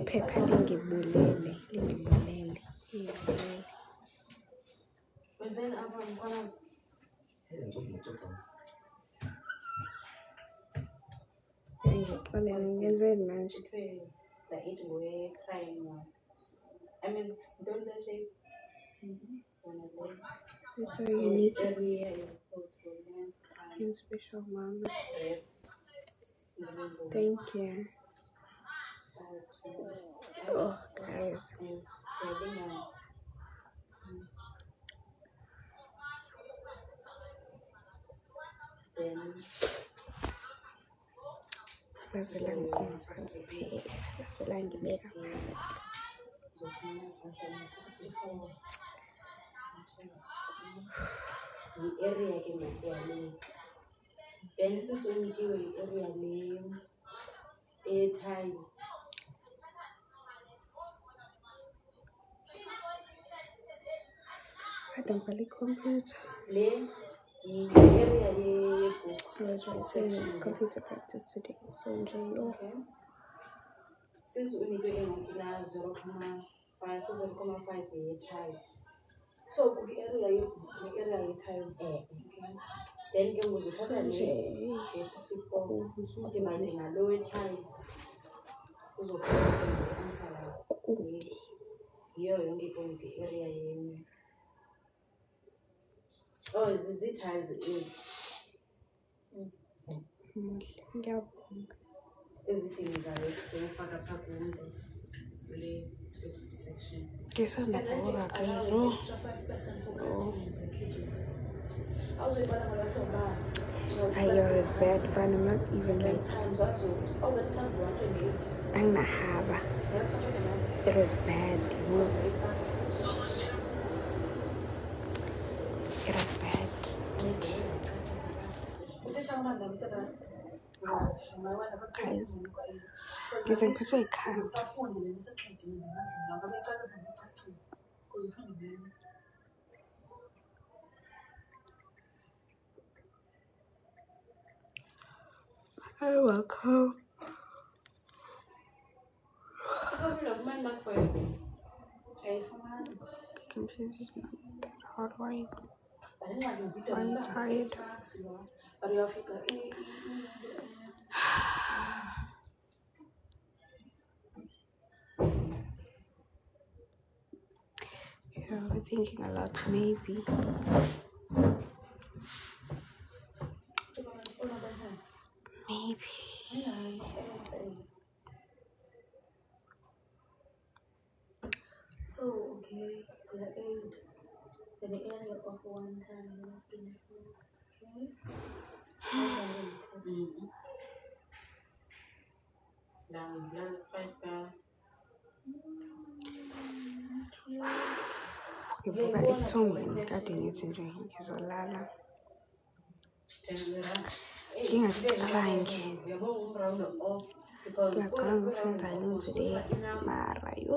Phepha lingibulele. Ngixolele ngenzeni manje? So unique and special, mama. Thank you. Oh, guys. Ngazela ngiqoma phansi phela. Ngafela ngibeka phansi. Area ke ngiyale. Then since unikiwe area le airtime. I don't really computer. Le area ye I was writing computer practice today, so enjoy. Okay. Since unikiwe ngila 0.5 airtime. So the area ye tiles. Okay. Then ke ngizothatha le 64 divide ngalo time uzokhona answer lapho. Iyo yonke konke area yenu. Oh, is it tiles is. Ngiyabonga. Ezidingayo ukufaka phakathi kule section. Ngisanda kubuka kuzo. You're as bad, but I'm not even like Angnahaba. It was bad. It was bad. guys, ngize ngiphathwe ikhanda. Hi, welcome. Computers is not that hard. Why are you tired? Yeah, we're thinking a lot, maybe. Maybe. So, okay, grade 8, in the area of 124, okay? Ngivuka ebuthongweni kade ngithi nje ngizolala ngingacabangi ngiyacabanga ukuthi ngenzani today mara yo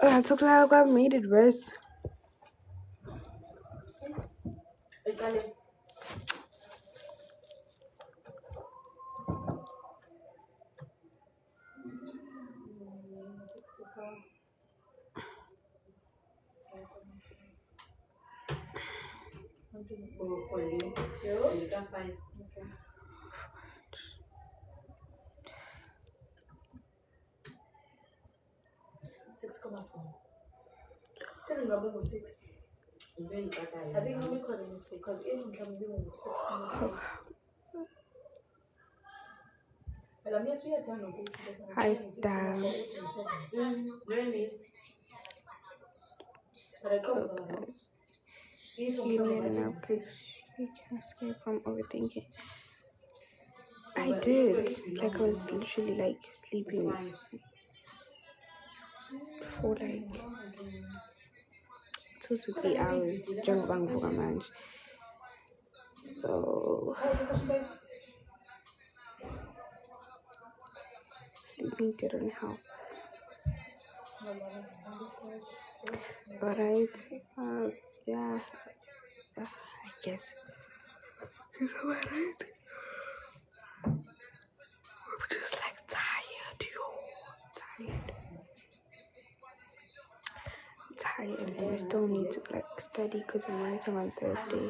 ngathi ukulala kwami made it worse. Hi, Star. You need enough sleep. You can escape from overthinking. I did. Like I was literally like sleeping for like 2 to 3 hours. So sleeping didn't help. Alright. Yeah. I guess. It's alright. I'm just like tired, tired, and I still need to like study because I'm writing on Thursday.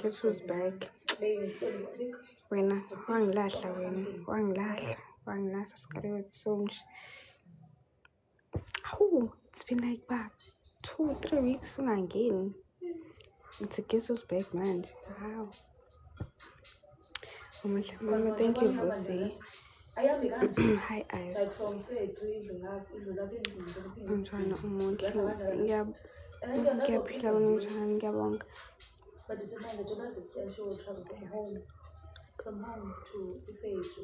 Guess who's back? Wena, wangilahla, Scarlett Songe. Oh, it's been like about 2-3 weeks again. It's a guess who's back, man. Wow. Mama, thank you, Bossy. Hi, Ice. I'm trying to ngiyaphila unjani ngiyabonga. But it's not the she will travel from home to Ife,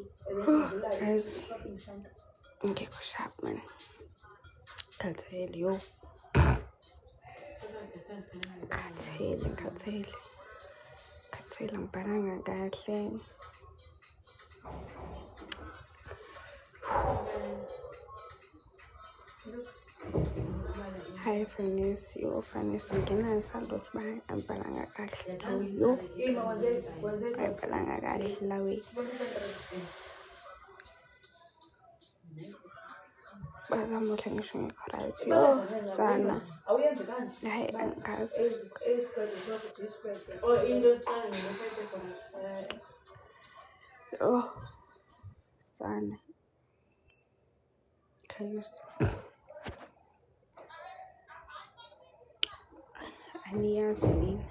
guys, ngekho sharp man. Khathele yo. Khathele ngibhalanga kahle. Hi, Fanny. Yo, Fanny. Ngina isando ukuthi ngibhalanga kahle too. Yo. Ngibhalanga kahle lawe. Bazamuhle ngisho ngicorrect. Yo, sana. Hayi angazi. Oh, sana. Aniyazi mina.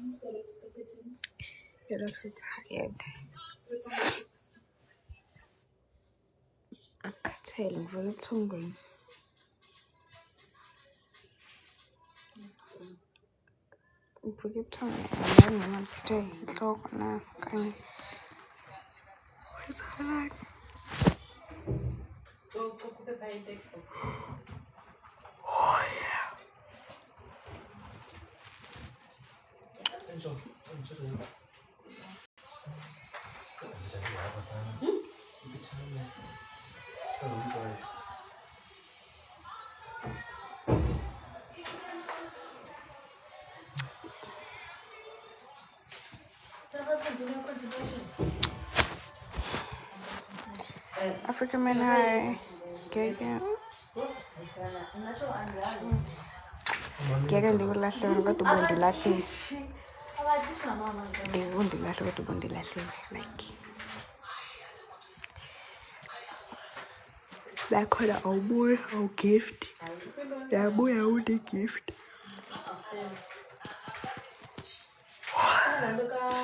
You look so tired. Angikhathele ngivuka ebuthongweni. Ngivuka ebuthongweni angani noma ngiphethe inhloko na kanye. Wenzakalayo? African Man High. Ngeke ndikulahlele kodwa ubundilahlile. Ndibundilahle kodwa ubundilahlile. Like nakhona awubuye awugift. Yabuya awune-gift.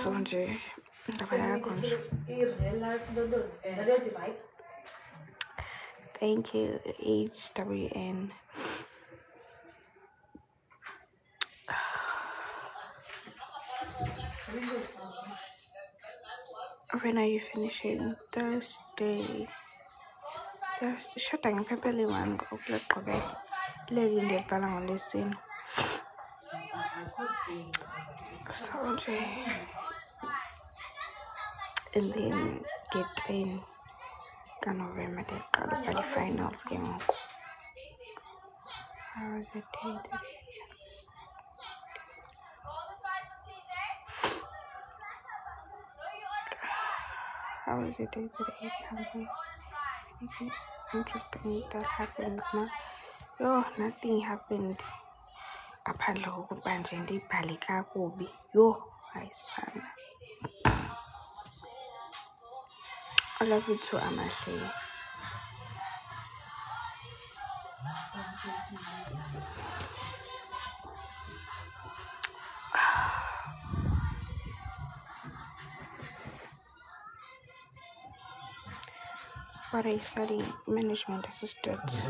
So nje indaba yakho nje. Thank you, HWN. When are you finishing? Thursday. Shoda ngiphephele mani ngokuleqhubeka. Leli ndiyabhala ngoLwesine. So nje. And then get in November ndiyaqala ubhala i-finals ke ngoku. How was the day today? How was your day today, campus? Anything interesting that happened? No, nothing happened. Ngaphandle kokuba nje ndibhale kakubi. Hayi sana. I love you too, Amahle. But I study management assistant.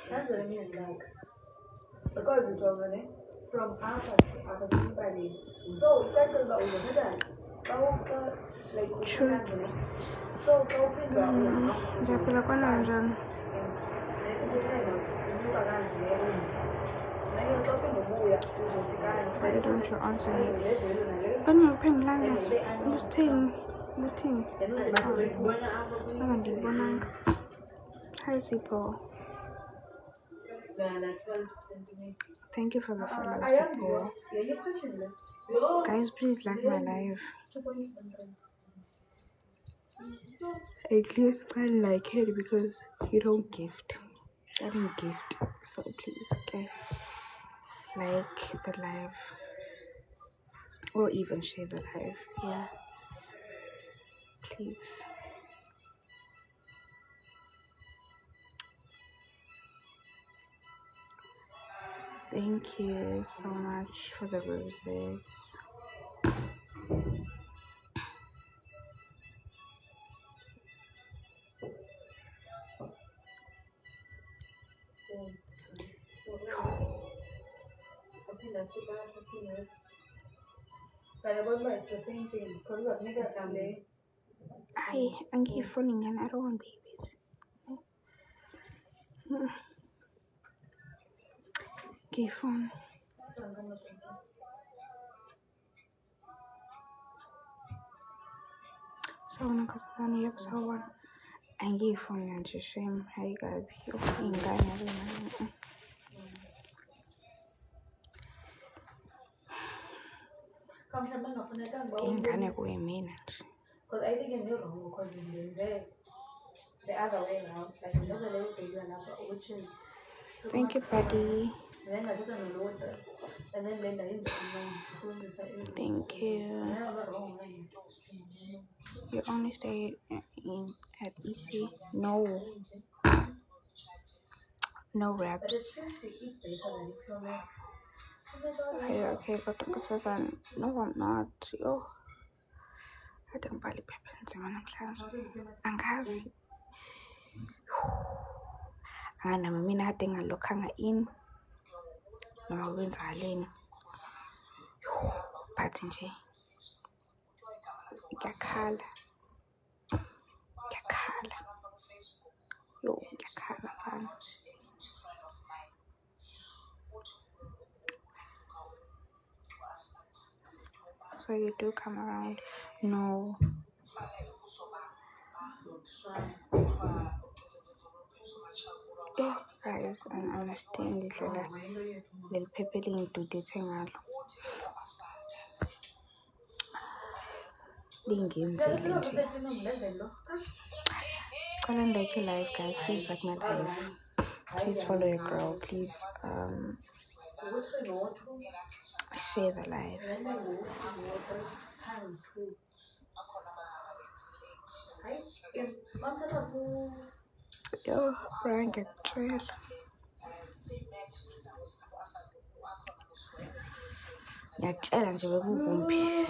That's what I mean, like, because it was from Alpha to Alpha Simpani. So it's like a lot of like, True. so open Ndiyapila kanjani? Why don't you answer me? Bangiphendulanga. Ubuthini? Angandibonanga. Hi, Sipho. Thank you for the follow, Sipho. Guys, please like my live. At least find like it because you don't gift. I don't gift. So please, okay, like the live. Or even share the live. Yeah. Please. Thank you so much for the roses. It's the same thing because of me. I'm phoning and I don't want babies. Phone. So nakasana yakusawa angifuni nje shame hayikabi ingane ingane kuyimina nje. Because I think I'm wrong because the other way around, like in the way they which is Thank you, buddy. then I just know and then Linda is Thank you. You only stay at EC. No raps. Okay, got to go no, I'm not. Oh, I don't bali pepe nzima namhlanje. Angazi. Anganami mina kade ngalokhanga in. Noma kwenzakaleni. But nje. Ngiyakhala. Yo, ngiyakhala fana. So you do come around? No. Guys, I understand this little people into the lingenzile nje. Call and like your live, guys. Please like my live. Please follow your girl. Please share the live. Yo, Brian, get trail. Ngiyatshela nje bekukuphi.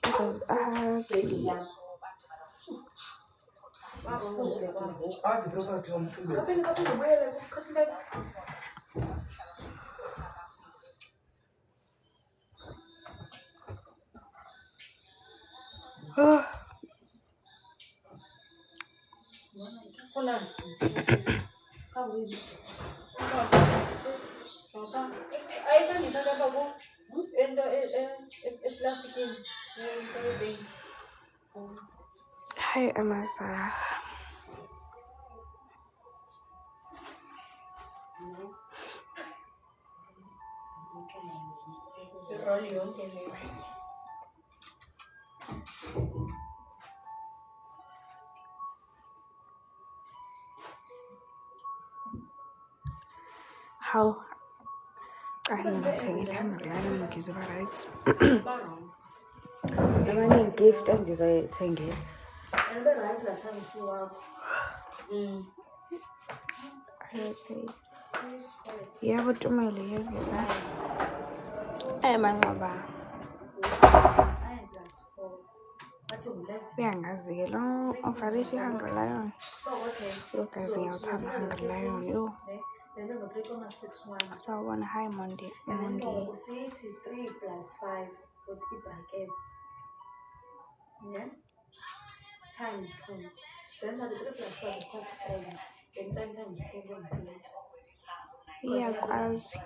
Because ugly. Hi, Amasa. How? I didn't say it. I'm right. I'm a gift and just saying it. Okay. Yeah, but to my life, I'm a Uyangazile ufakisha iHungry Lion. Yogazi ngiyawuthanda iHungry Lion yo. Sawubona, hi Monday. Usithi 3 plus 5 with brackets. Yeah? Times 2. Then the 3 plus 5 is 10. Then times 2. Yeah, guys.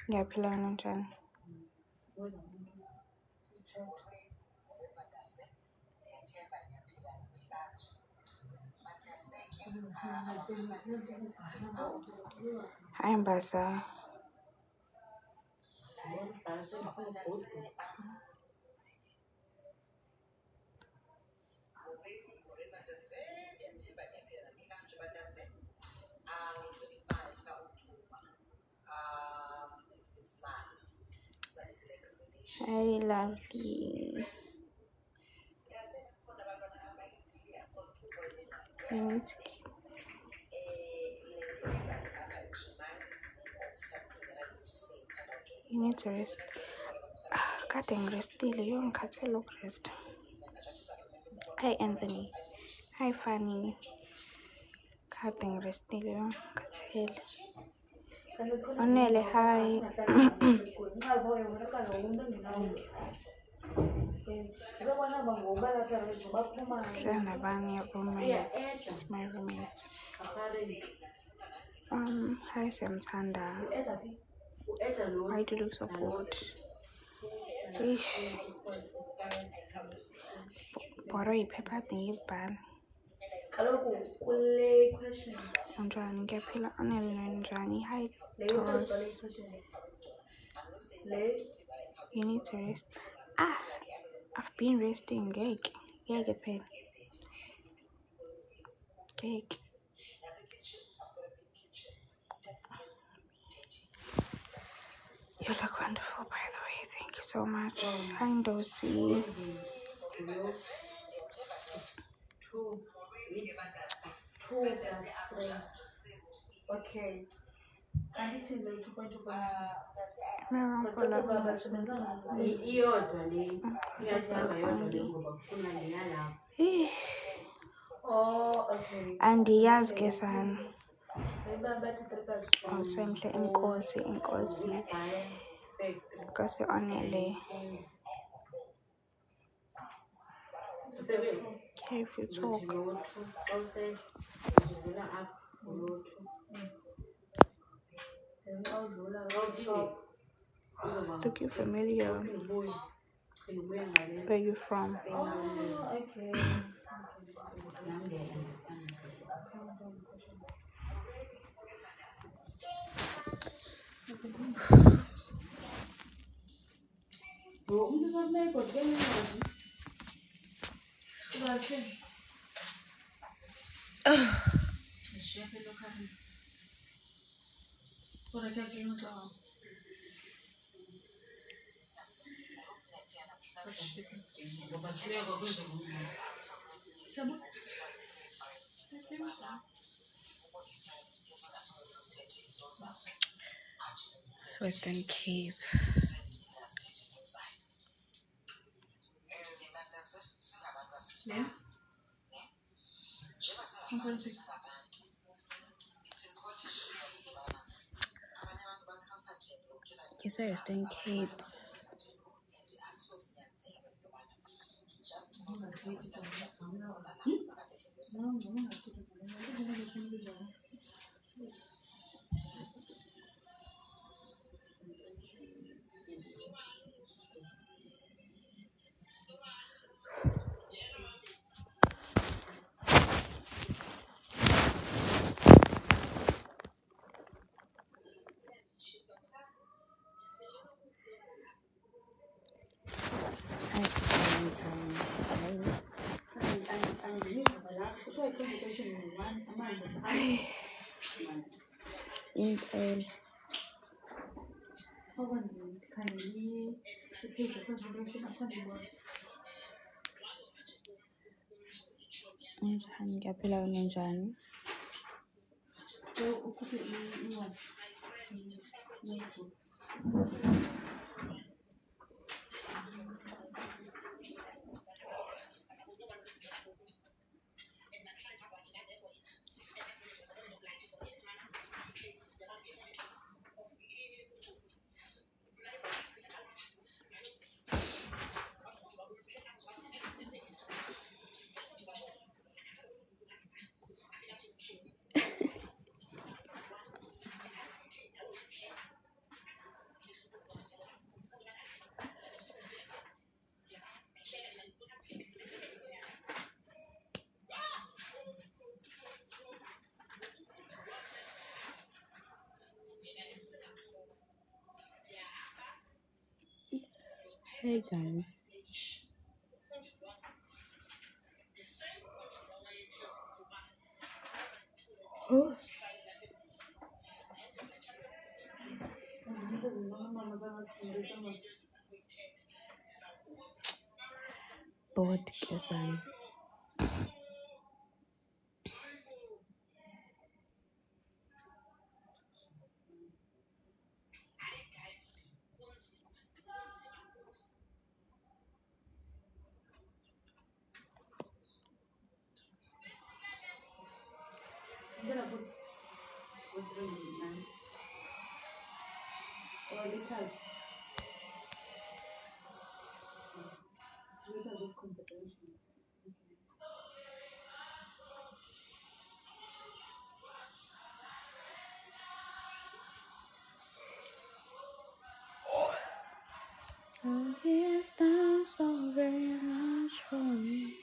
Ngiyaphila kanjani? Hi Mbasa. Hi lovely. You need to rest. Cutting rest. You don't cut a look rest. Hi Anthony. Hi Fanny. Cutting rest. You don't cut a Onele, hi. Nabanye roommates, my roommates. Hi Samsanda. Why do you look so good? Ish. Borrow paper thing is bad. Unjani ngiyaphila njani? Hi Tos. You need to rest. I've been resting. Cake. Phela. Cake. You look wonderful, by the way. Thank you so much. Hi Ndosi. 2 plus 3. Okay. Iyodwa le iyathanga yodwa le ngoba kufuna nalapha. Okay. Andiyazi ke sana. Awusemhle inkosi. Inkosi onele. Okay, if you talk. Looking familiar. Where are you from? Okay. Western Cape. Yeah. You said Western Cape. Ngiyaphila njani? Hey guys. Bored ke sana. Oh, he has done so very much for me.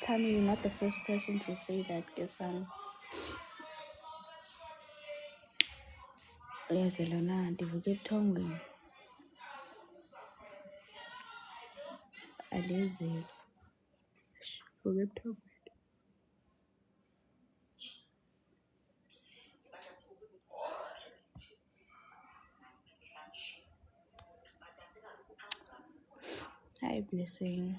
Tammy, you're not the first person to say that, Gesan. Yes, Elena, ndivuke ebuthongweni. Alize. Ndivuke ebuthongweni. Hi, Blessing.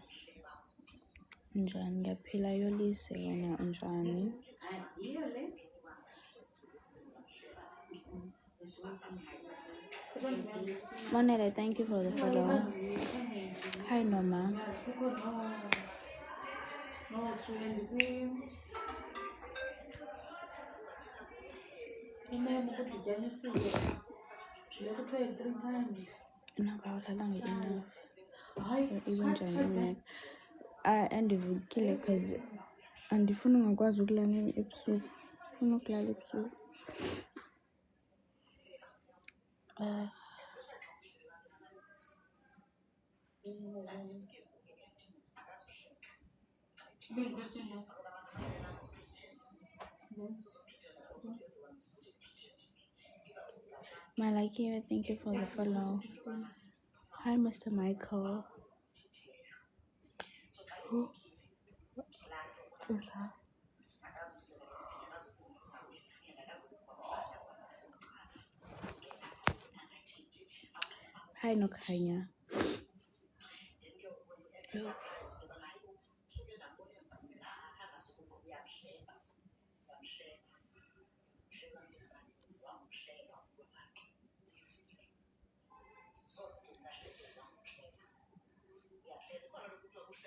Unjani? Ngiyaphila Yolise, wena unjani? Smonele, thank you for the follow. Hi, Norma. Andivukile because andifuna ungakwazi ukulala ebusuku. Ndifuna ukulala ebusuku. Malakia, thank you for the follow. Hi, Mr. Michael. Who is that? Hi, Nokanya.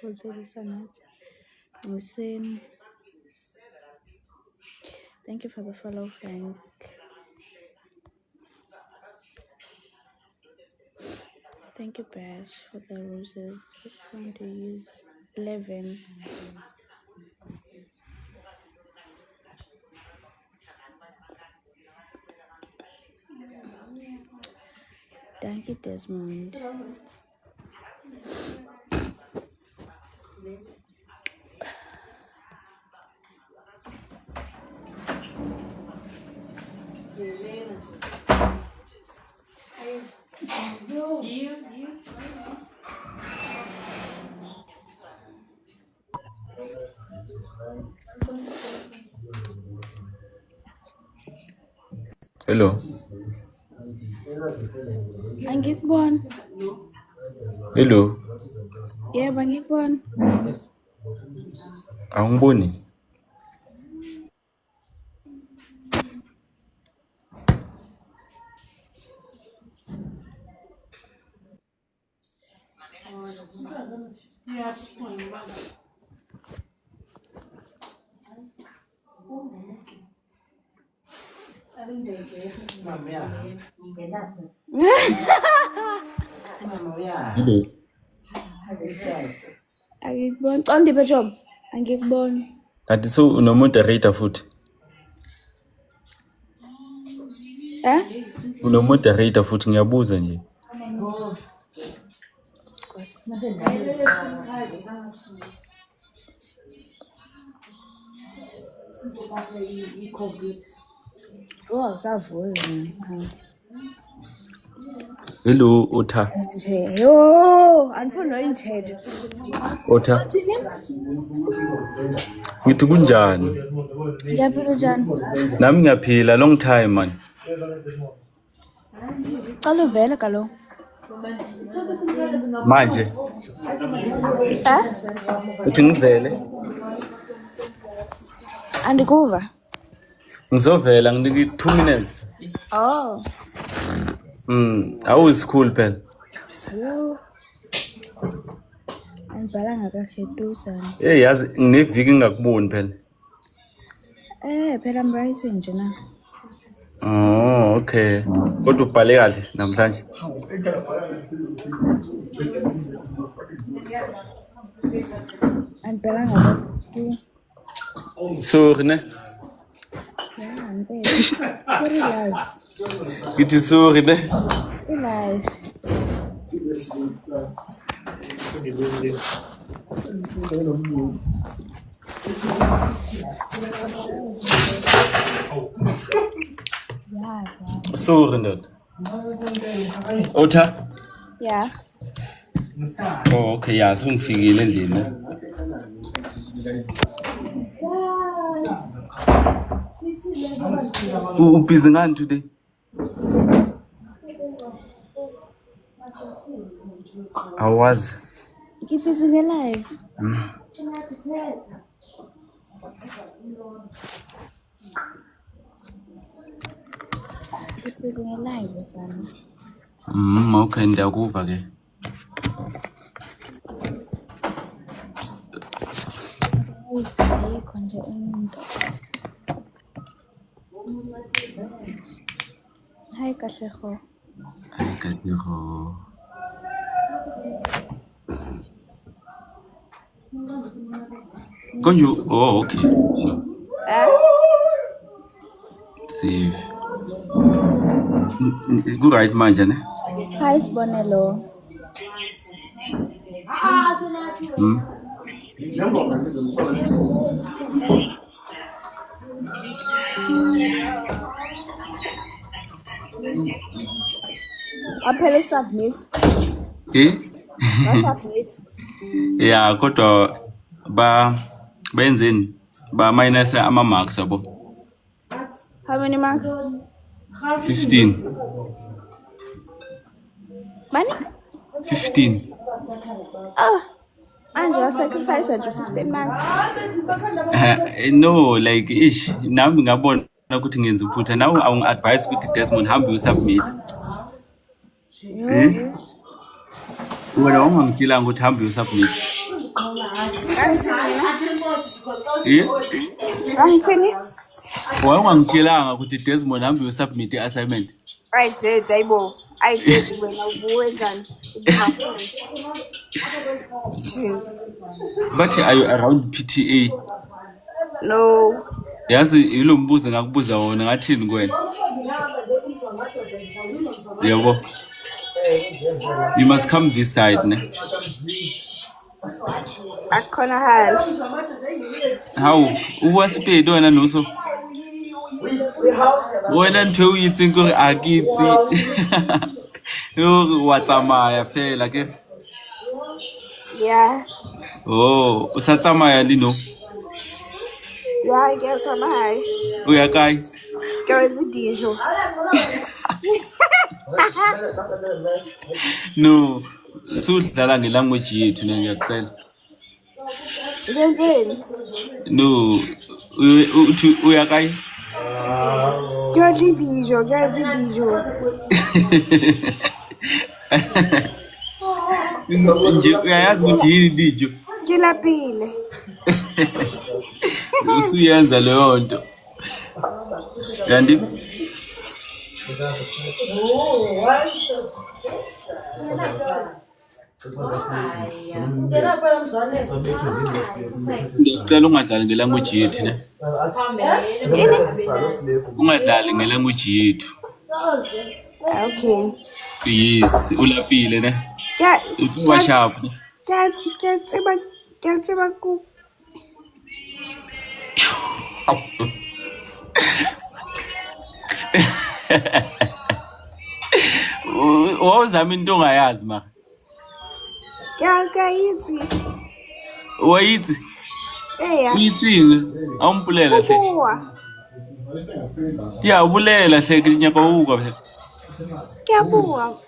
What's this on it? Listen. Thank you for the follow, Frank. Thank you, Bash, for the roses. Which one do you use? 11. Thank you, Desmond. Hello. Angikubona. Hello. Yebo, angikubona. Angiboni. Hello. Angikubona. Ndiphe job. Angikubona. Kanti so unomoderator futhi? Unomoderator futhi ngiyabuza nje. Oh, usavuza. Hello, Otha. Nje. Yo, andifuni noyithetha. Otha. Ngithi kunjani? Ngiyaphila njani? Nami ngiyaphila long time man. Cala uvele kaloku. Manje. Uthi ngivele? Andikuva. Ngizovela nginike 2 minutes. Oh. How is school phela? Yo. Angibhalanga kahle duzana. Yazi ngineviki ngakuboni phela. Phela I'm writing nje na. Oh, okay. Kodwa ubhale kahle namhlanje. Ngibheka ngabe Sorry ne. yeah, ngibheka. Very live. Ngithi sorry ne. Live. Yeah. Sorry ndoda. Otha? Yeah. Oh, okay, yeah, sungifikile endlini. Busy ngani today? I was. Keep busy alive. Keep busy alive, son. Okay, ndiyakuva ke. Ayikho nje into. Hi Katlego. Hi Katlego. Konju, oh okay. See. Ku right manje ne? Hi Sibonelo. Aphela submit. Submit. Yeah, kodwa benzeni ba minus ama marks abo. How many marks? 15. Money? 15. Oh, and you sacrifice at 15 marks. No, like ish. Nami ngabona ukuthi ngenza iphutha. Now I advise ukuthi Desmond hambe usubmit. Wena ungangitshela ukuthi hambe usubmit. Angithini? Why ungangitshelanga ukuthi Desmond hambe usubmit i-assignment? I did, Aibo. I did when I was done. But are you around PTA? No. Yazi yilo mbuzo ngakubuza wona ngathini kwena? Yebo. You must come this side, ne? Akona hal. How? Uwaspeed wena noso? Wena ntwe uyithi ngo akithi. Yo watsamaya phela ke. Yeah. Oh, usatsamaya lino? Yeah, I get some high. Uya kai? Girls dijo. No. Sudlala ngelanguage yethu ngiyacela. Ngenzeni? No. Uthi uya kai? Girls dijo. Nje uyayazi ukuthi yini dijo? Ngilapile. Usuyenza leyo nto. Yandi? Ngicela ungadlali ngelanguage yethu ne. Ungadlali ngelanguage yethu. Okay. Yes, ulapile ne. Yeah. Uwa sharp. Kyatseba ku. Wawuzama into ongayazi ma. Kyakayithi. Wayithi? Eya. Uyithinga, awumpulela hle. Ya ubulela hle kinyaka uka phela. Kyabuwa.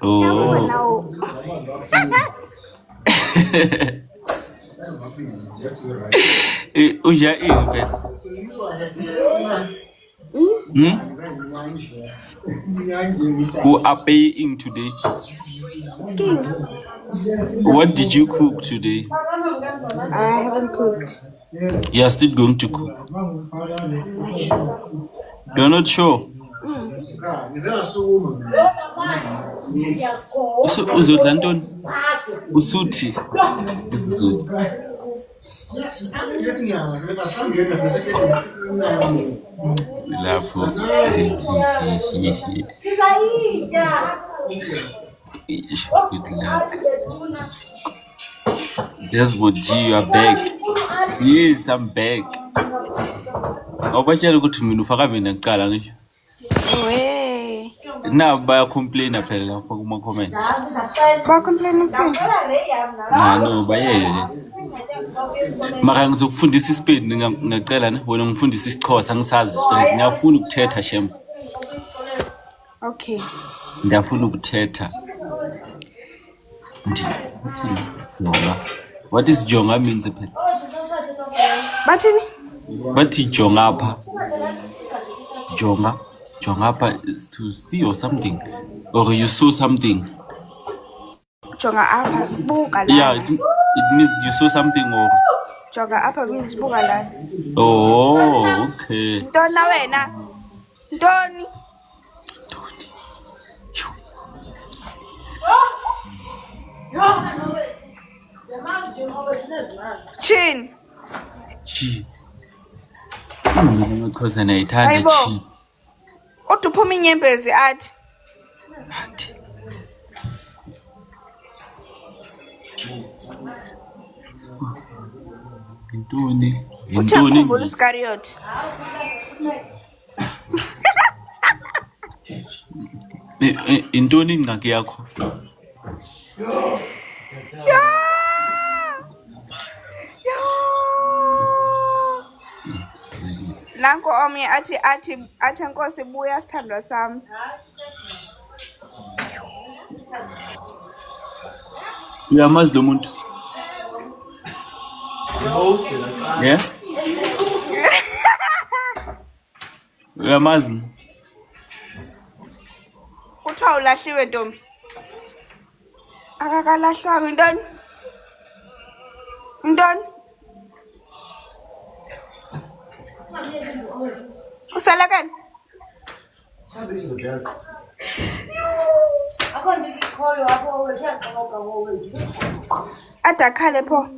Kyabuwa nawo. Uja ingwe. Who are paying today? King. What did you cook today? I haven't cooked. You are still going to cook. You're not sure? Uzodla ntoni? Usuthi. Isizulu. Lapho. Good luck. Desmond G, you are back. Yes, I'm back. Awubatshela ukuthi mina ufaka mina kuqala ngisho. We. Na bayacomplaina phela lapho kuma comment. Bacomplain ukuthini? No bayeke. Mara ngizokufundisa iSpedi ngicela ne wena ngifundisa isiXhosa ngisazi straight. Ngiyafuna ukuthetha shem. Okay. Ngiyafuna ukuthetha. Jonga. What is jonga means phela? Bathini? Bathi jonga apha. Jonga. Jonga apha is to see or something. Or you saw something. Jonga apha buka la. Yeah, it means you saw something or Jonga apha means buka la. oh, okay. Ntona wena? Ntoni? Chin. Chi. Because nayithanda Hayibo. chi. Uduphuma inyembezi athi. Athi. Intoni? Uthakhumbula uScariothi. Intoni ingxaki yakho? Nanko omnye athi Nkosi buya sithandwa sami. Uyamazi lo muntu? Yeah? Uyamazi? Kuthiwa ulahliwe ntombi. Akakalahlwanga intoni? Intoni? Usalakani? Adakhale pho.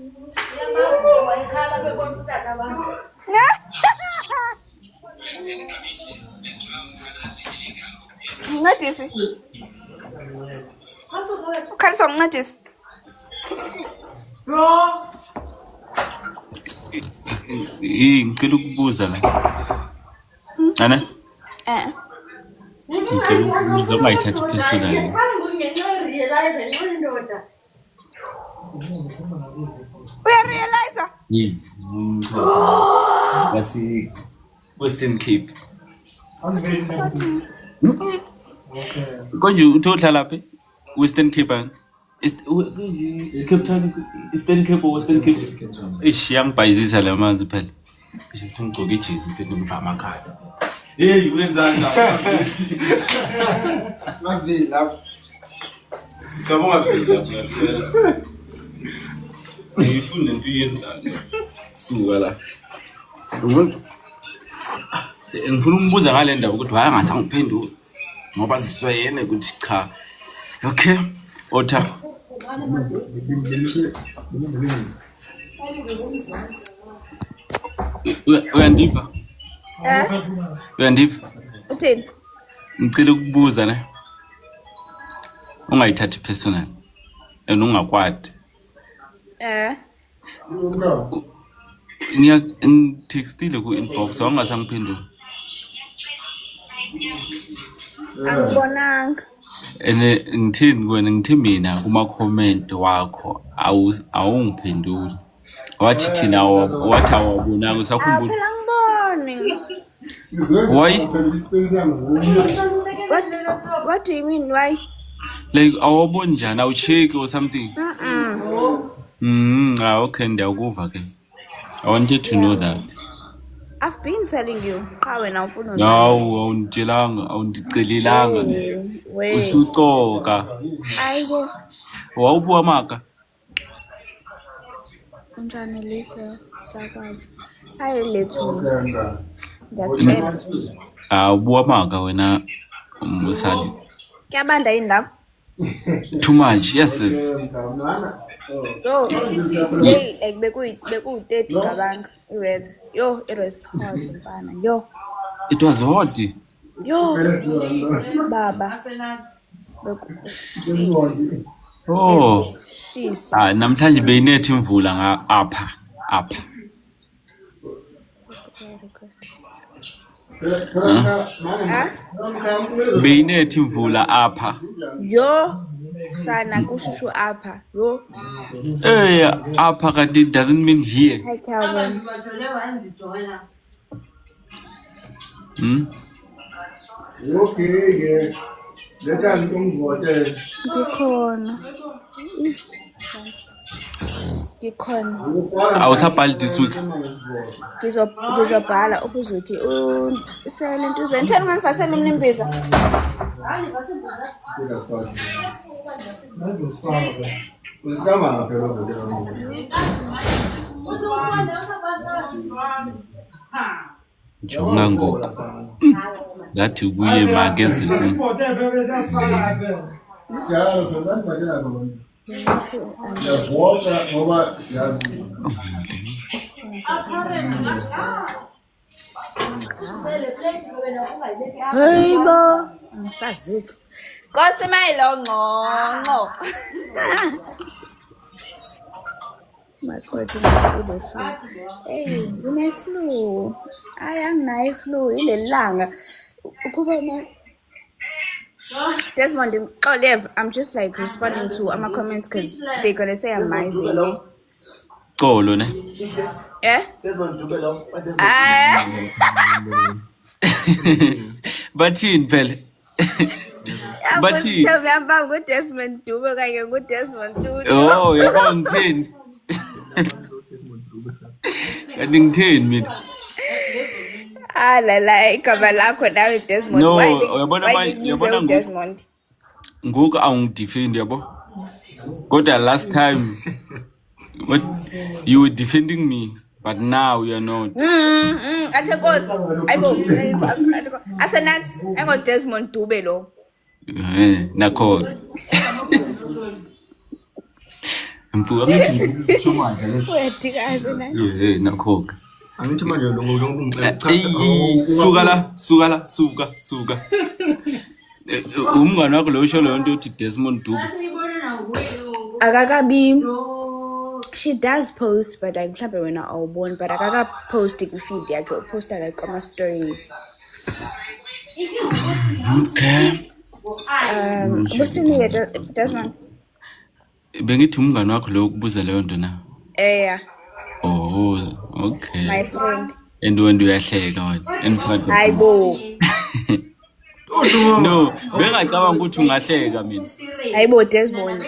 Mncedisi. Ukhaliswa mncedisi. Ngicela ukubuza la. Ana? Ngicela ukubuza ungayithathi personal. Uyarealize? Basi Western Cape. Konje uthotla lapha? Western Cape. Is Cape Town Eastern Cape or Western Cape? Yangibhayizisa la manzi phela. Ngisho ngigcoke ijezi phela ngivama amakhaya. Hey wenzani lapha? Mavile lapha. Ngicabanga phela phela. Ngifuna into yenzani. Suka la. Ngifuna umbuza ngale ndaba ukuthi hayi ngasangiphendula. Ngoba siswayene ukuthi cha. Okay. Ota. Uyandiva? Uyandiva? Uthini? Ngicela ukubuza ne. Ungayithathi personal. Ungakwadi. Ngitextile ku inbox wangasangiphendula. Angibonanga. Ngithini wena ngithi mina kuma comment wakho awungiphenduli. Wathi thina wathi awabonanga usakhumbula. Phela ngiboni. Why? What do you mean why? Like awaboni njani awucheck or something? Okay ndiyakuva ke. I wanted to know that. I've been telling you. Cha wena ufuna No, awunditshelanga, awundicelelanga. Usucoka. Ayibo. Wawubuwa maka? Unjani lihle sakwazi. Hayi lethu. ngiyakutshela Bua maka wena Musali. kuyabanda yini lapho Too much, yes. yo today like beku-30 cabanga i-weather yo it was hot mfana yo It was hot. yo baba Oh. shisa Namhlanje beyinethi imvula apha. Beyinethi imvula apha. yo sana kushushu apha yo Apha kanti it doesn't mean here. hi Calvin Okay, let's ngikhona Awusabhali this week. ngizobhala ubuzuki usele ntuzeni theni nganifasele umnimbisa Jonga ngoku. Ngathi kuye magazine. hey bo angisazitho Nkosi mayilongqongqo my God, hey, une-flu. Anginayo flu ile langa. Ukuba Desmond, I'm just like responding to my comments because they're gonna say I'm miserly. Xolo ne. Yeah? Bathini phela? Bathini? Ngiyabamba nguDesmond Dube kanye nguDesmond Tutu. Oh, yabona ngithini? Kanti ngithini mina? La igama lakho nawe Desmond. No, yabona Desmond. Ngoku awungidefend yabo. Kodwa last time what you were defending me, but now you are not. Athe Nkosi, ayibo. Asenathi engoDesmond Dube lo. Nakho. Mfuka ngithi chuma nje. Uyadikaze na. Nakho. Angithi manje lo Suka. Umngane wakho lo usho leyo nto uthi Desmond Dube. Akakabi. She does post, but like mhlawumbe wena awuboni, but akaka post ku-feed yakhe, uposta like ama-stories. Okay. Ubusiniwe Desmond? Bengithi umngane wakho lo ukubuza leyo nto na. Yeah. Oh, okay. My friend. And when do you yahleka in front of me? Hayibo. No, bengacabanga ukuthi ungahleka mina. Hayibo Desmond.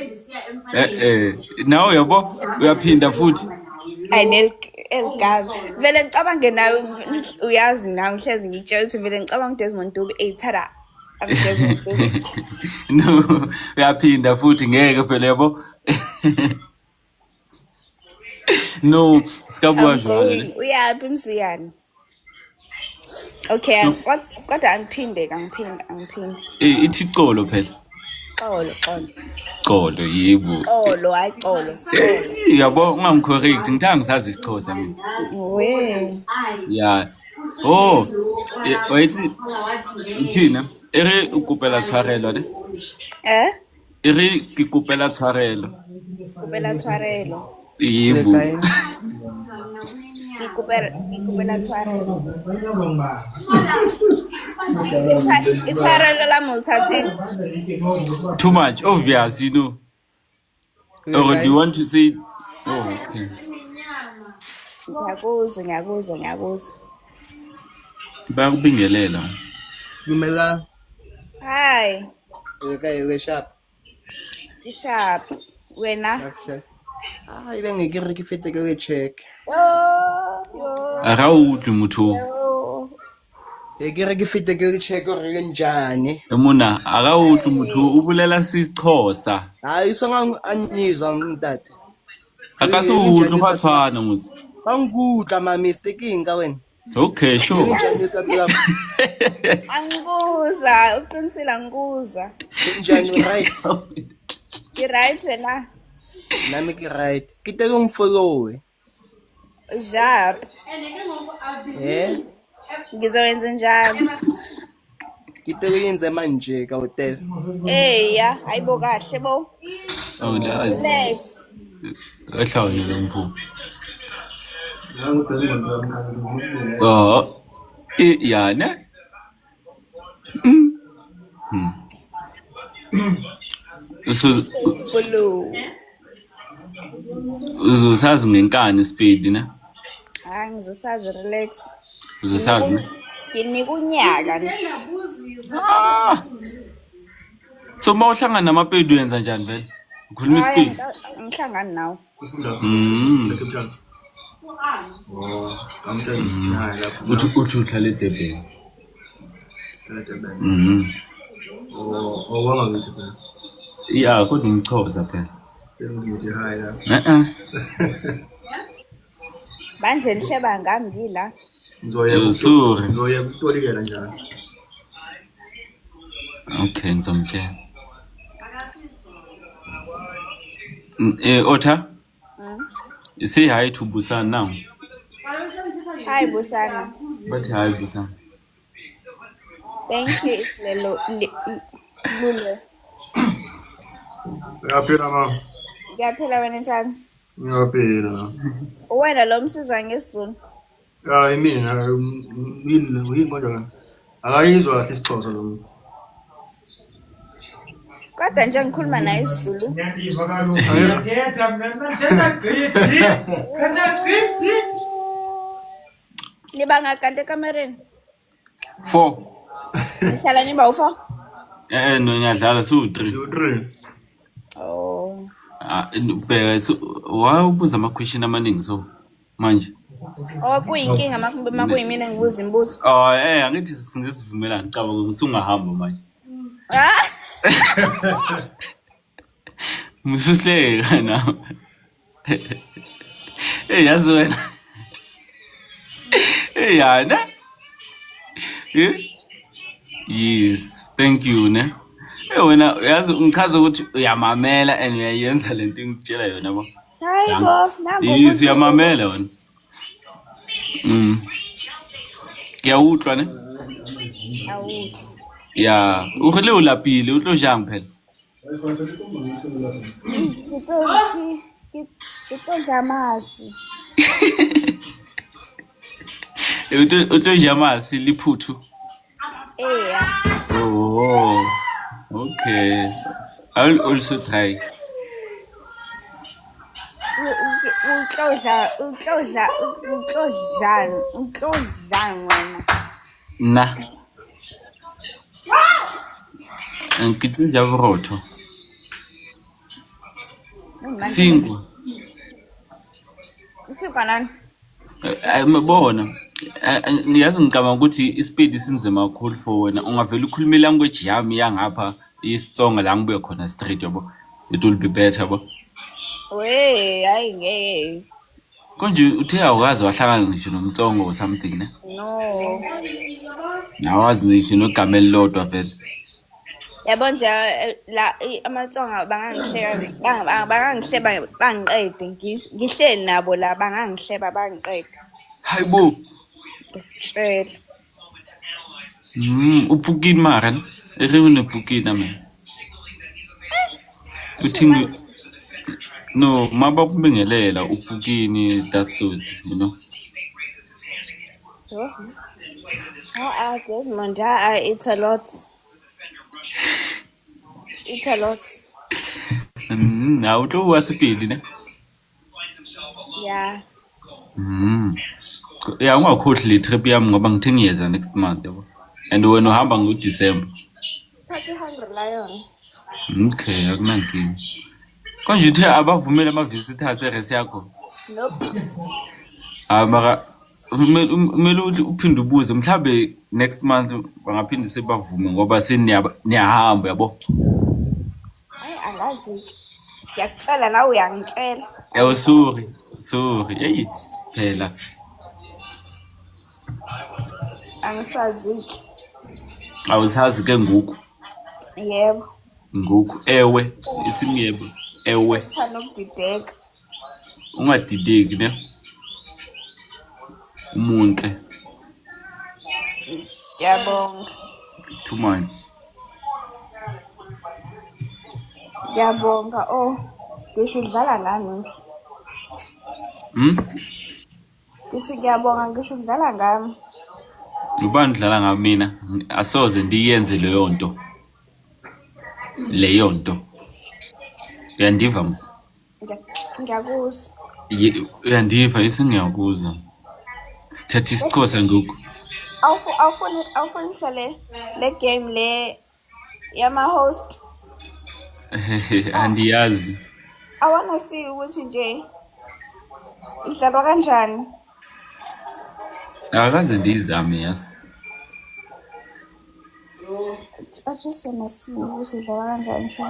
Now yabo uyaphinda futhi. Elgazi. Vele ngicabange nawe uyazi nawe ngihlezi ngitshela ukuthi vele ngicabanga uDesmond Dube tada. Desmond Dube. No, uyaphinda futhi ngeke phela yabo. No, sikabua njalo. Uyaphi msiyani? Okay, kodwa angiphinde. Ithi xolo phela. Xolo yebo. Hayi xolo. Yabo ungamcorrect ngithanga ngisazi isiXhosa mina. Yeah. Oh. Wait. Uthina? Ere ukupela tshwarelo ne? Ere ke kupela tshwarelo. Kupela tshwarelo. Yebo. Kupela tshwarelo. Itshwarelo la mothathini. Too much obvious, you know. Or do you want to say? Oh, okay. Ngiyakuzwa. Bayakubingelela. Dumela. Hi. Okay, sharp. Sharp. Wena? Hayi bengeke ke fete ke check. Ara utlwe motho. Ke fete ke check gore njani. Mona ara utlwe motho o bolela siXhosa. Hayi songa anyizwa mntata. Akaso utlwe fa tshwana motho. Bangutla ma mistake inga wena. Okay, sure. Kunjani tata lami? Angibuza, uqinisile angibuza. Kunjani right? Ngi-right wena? Nami ke right. Kita kung follow. Jap. Ngizowenza njani? Kita kuyenza manje ka hotel. Eya, hayibo kahle bo. Oh, yazi. Relax. Kahlawule lo mphuphu. Oh. Yana. Blue. Uzosazi ngenkani speed na? Hayi ngizosazi relax. Uzosazi ne? Nginika unyaka nje. So mawuhlangana namapedu yenza njani vele? Ukhuluma ispeed? Ngihlangana nawe. Uthi uhlala eDurban. Yeah, kodwa ngichoza phela. Manje nihleba ngami ngila. Sorry. Kutolikela njani? Okay, ngizomtshela. Otha? Say hi to Busan now. Hi Busana. But hi Busan. Thank you Lelo. Lule. Yaphila mama. Ngiyaphila wena njani? Ngiyaphila. Wena lo msiza ngesizulu. Hayi mina yini kanjani? Akayizwa kahle isixhosa lo. Kodwa nje ngikhuluma naye isiZulu. Nibanga kanti ekamereni? 4. Nihlala niba u4? No ngiyadlala su3. Two-three. Oh. Bheka ubuza ama-question amaningi so manje. Kuyinkinga makuyimina ngibuza imibuzo. Angithi singesivumelana cabanga ukuthi ungahamba manje. Musuhleka nawe. Yazi wena. Yana. Yes, thank you ne. Wena yazi ngichaza ukuthi uyamamela and uyayenza lento engitshela yona bo. Hayibo, nangu. Yes, uyamamela wena. Ngiyawuhlwa ne? Awuthi. Ya, uhole ulapile, utlo jang phela. Ngitodla amasi. Utlo jamasi liphuthu. Eya. Oh. Okay. I will also try. Utlodlani wena. Na. Ngitlo javrotho. Singu. Isiba nani? Ayibona. Ngiyazi ngicabanga ukuthi ispeed sinzima kakhulu for wena. Ungavela ukhuluma language yami yangapha isitsonga la ngibuye khona straight yabo. It will be better yabo. Hayi ngeke. Konje uthe awukazi wahlangana ngisho nomtsongo or something ne? No. Nawazi ngisho nogama elilodwa vele. Yabo nje la amatsonga bangangihleba bangiqede ngihleli nabo la bangangihleba bangiqede. Hayibo. Ngicela. Upfukini mara erewini upfukini amen. Uthi no maba kubingelela upfukini that's it you know. Desmond, it's a lot. It's a lot. Now to wasipili ne? Yeah. Yeah, ungakhohlwa trip yami ngoba ngithe ngiyeza next month yabo. And wena uhamba ngoDecember. Phathi 100 la yona. Okay, akunankinga. Konje uthe abavumela ama visitors eresi yakho? Nope. Mara umele uphinde ubuze mhlambe next month bangaphinde sebavume ngoba seniyahamba yabo. Hayi angazi. Ngiyakutshela nawe uyangitshela. Sorry. Hey, phela. Angisazi. Awusazi ke ngoku. Yebo. Ngoku ewe isingiyebo ewe. Sithanda ukudideka. Ungadideki ne. Umunhle. Ngiyabonga. Too much. Ngiyabonga. Oh, ngisho udlala ngami. Ngithi ngiyabonga ngisho udlala ngami. Ubani udlala ngami mina? Asoze ndiyenze leyo nto. Leyo nto. Uyandiva mse? Ngiyakuzwa. Uyandiva isingiyakuzwa. Sithatha isiXhosa ngoku. Awufuni ihlale le game le yama-host. Andiyazi. I wanna see ukuthi nje idlalwa kanjani. Akaze ndiyizame yazi. I just wanna see ukuthi idlalwa kanjani nje.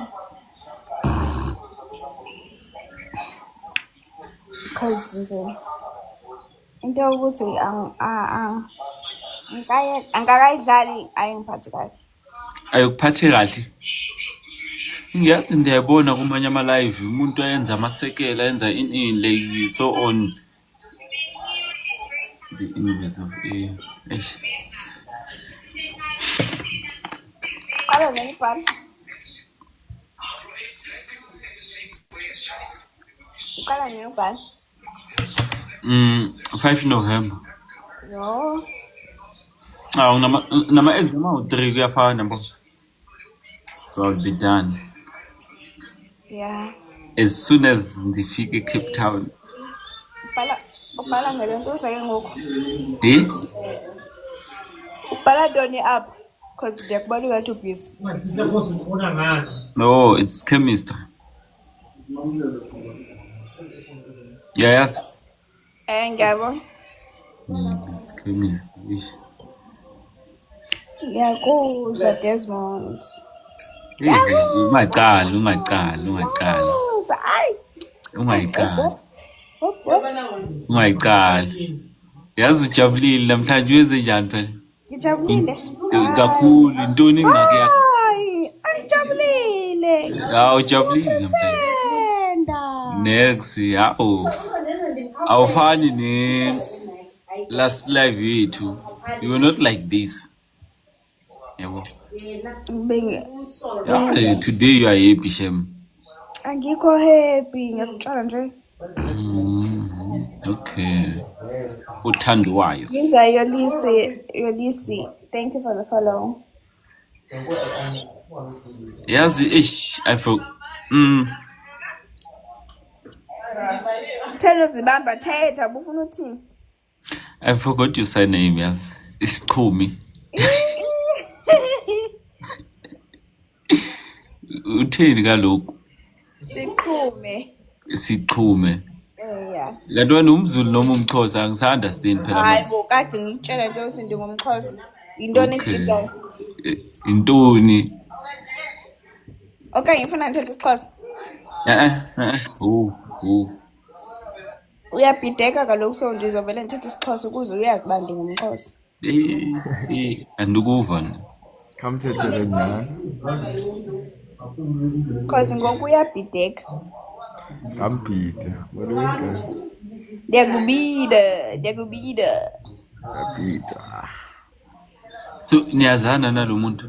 Cause into yokuthi angakayidlali ayingiphathi kahle. Ayokuphathe kahle. Ngiyazi ndiyabona kumanye ama-live umuntu ayenza amasekela enza ini like so on. The inverse of A. Qala nini Uqala nini ubhala? 5 November. No. Nama exam 3 kuyafana bo. So I'll be done. Yeah. As soon as ndifike Cape Town. Ubhala ngale nto usake ngoku. Ubhala ntoni up? Cause ndiyakubona ngathi ubusy. No, it's chemistry. Yes. Ngiyabona. It's chemistry. Ngiyakuzwa Desmond. Ungaqali. Hayi. Ungayiqali. Yazi ujabulile namhlanje wenze njani phela? Ngijabulile. Kakhulu intoni ingxaki yakho? Hayi, angijabulile. Ujabulile namhlanje. Next, yawo. Awufani ne last live yethu. You were not like this. Yabo. Yeah, today you are happy, Shem. Angikho happy, ngiyakutshela nje. Okay. Uthandwayo. Yiza Yolisi. Thank you for the follow. Yazi I forgot. Tell us Zibamba thetha bufuna uthini? I forgot your surname, yes. It's Kumi. Utheni kaloku? Siqhume. Yeah. Kanti wena umZulu noma umXhosa angisaunderstand phela. Hayi bo kade ngikutshela nje ukuthi ndingumXhosa. Intoni edikayo? Intoni? Okay, ngifuna ngithethe isiXhosa. Uyabhideka kaloku so ndizovele ngithethe isiXhosa ukuze uyazi uba ndingumXhosa. Andikuva. Kamthethele njani? Cause ngoku uyabhideka. Ngambhida. Weleke. Ndiyakubida. Ngabhida. So niyazana nalomuntu?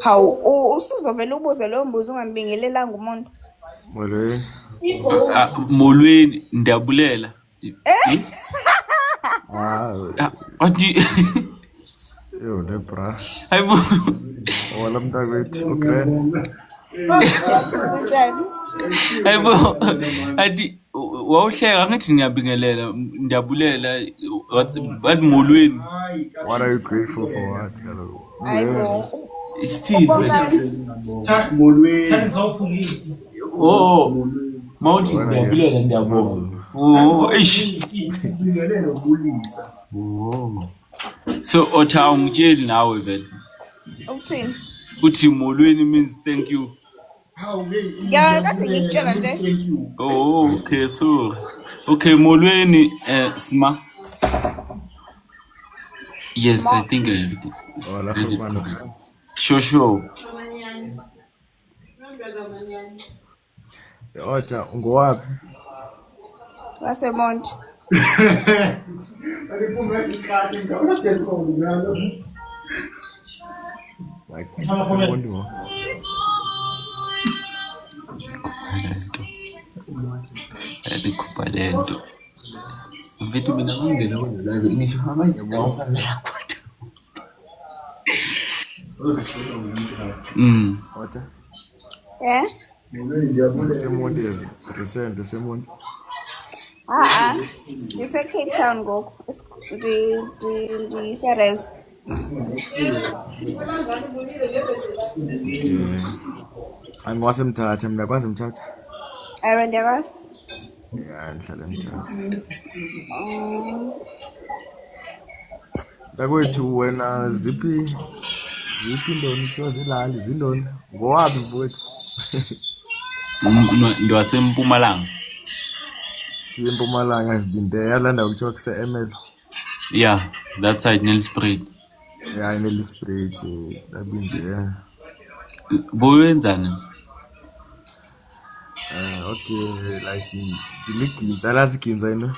Hawu usuzovela ubuze lo mbuzo ungambingelelanga umuntu. Weleke. Molweni ndiyabulela. Athi Yo nebra. hayibo. Wala mntakwethu okay. Hayibo. Athi wawuhleka ngithi ngiyabingelela ndiyabulela wathi molweni. What are you grateful for what? Hello. Hayibo. Isithini? Mawuthi ndiyabulela ndiyabonga. So Otha ungitsheli nawe vele. Uthini? Uthi molweni means thank you. Yeah, kade ngikutshela nje. Okay, so molweni sima. Yes, I think Oh, la khuluma sure. Ota ngowaphi? Wasemonti. Like Semonti mo. Ndikhupha le nto. Mfethu mina ngangena live ngisho manje Ota. Yeah? Semonti is recent Semonti. Ngise Cape Town ngoku. Ndi Ceres. I'm wasemthatha mina kwasemthatha. Ewe ndiyakwazi. Yeah, ndihlala eMthatha. Dakwethu wena ziphi ndoni kuthiwa zilali zindoni ngowaphi mfowethu? ndiwasempumalanga. EMpumalanga I've been there yalanda kuthiwa kuse-Emelo. Yeah, that side Nelspruit. Yeah, in Nelspruit I've been there. Boyenzani? Okay, like ndiligintsa lazi gintsa ino.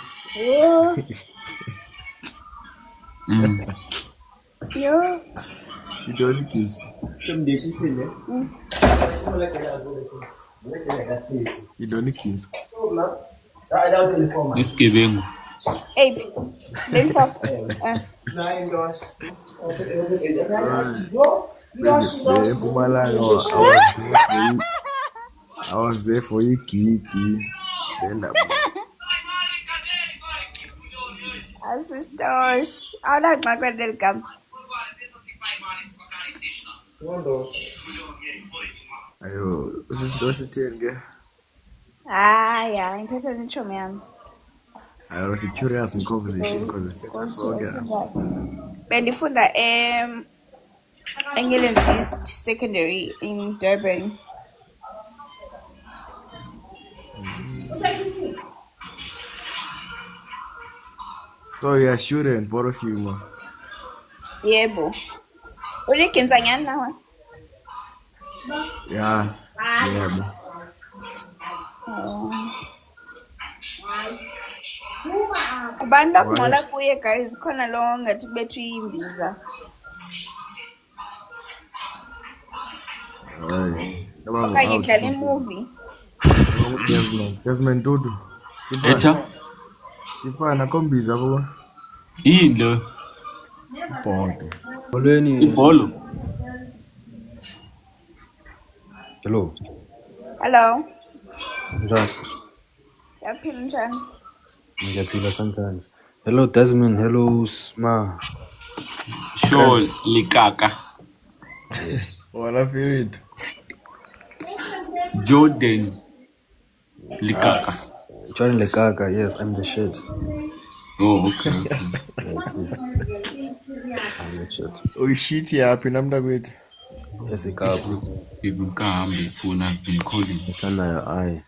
Yo. Idoni gintsa. Idoni gintsa. Isigebengu. Hey, Limpopo. Empumalanga I was there for you gigi. Then Assistors. Awunaxi xa kweli gama. ayo usisito sitheni ke? Ya, ngithetha nitshomi yami. I was curious in conversation because it's just so good. Bendifunda England's East Secondary in Durban. So you're a student, both of you must. Yebo. Uligintsa nyani nawe? Yeah. Abantu akungcola kuye guys khona lo ngathi bethu imbiza. Okanye dlala imovie. Desmond Tutu. Etha? Ifana kombiza bo. Yini lo? Bhodo. Molweni. Ibholo. Hello. Hello. Njani? Yaphila njani? Ngiyaphila sometimes. Hello Desmond, hello Sma. Sure likaka. Wala favorite. Jordan likaka. Jordan Lekaka, yes, I'm the shit. Oh, okay. Yes, I'm the shit. Uyishit yaphi namnta kwethu? Yes, Ikapu. Ngikuhambe ifuna I've been calling. Ngithanda your eye.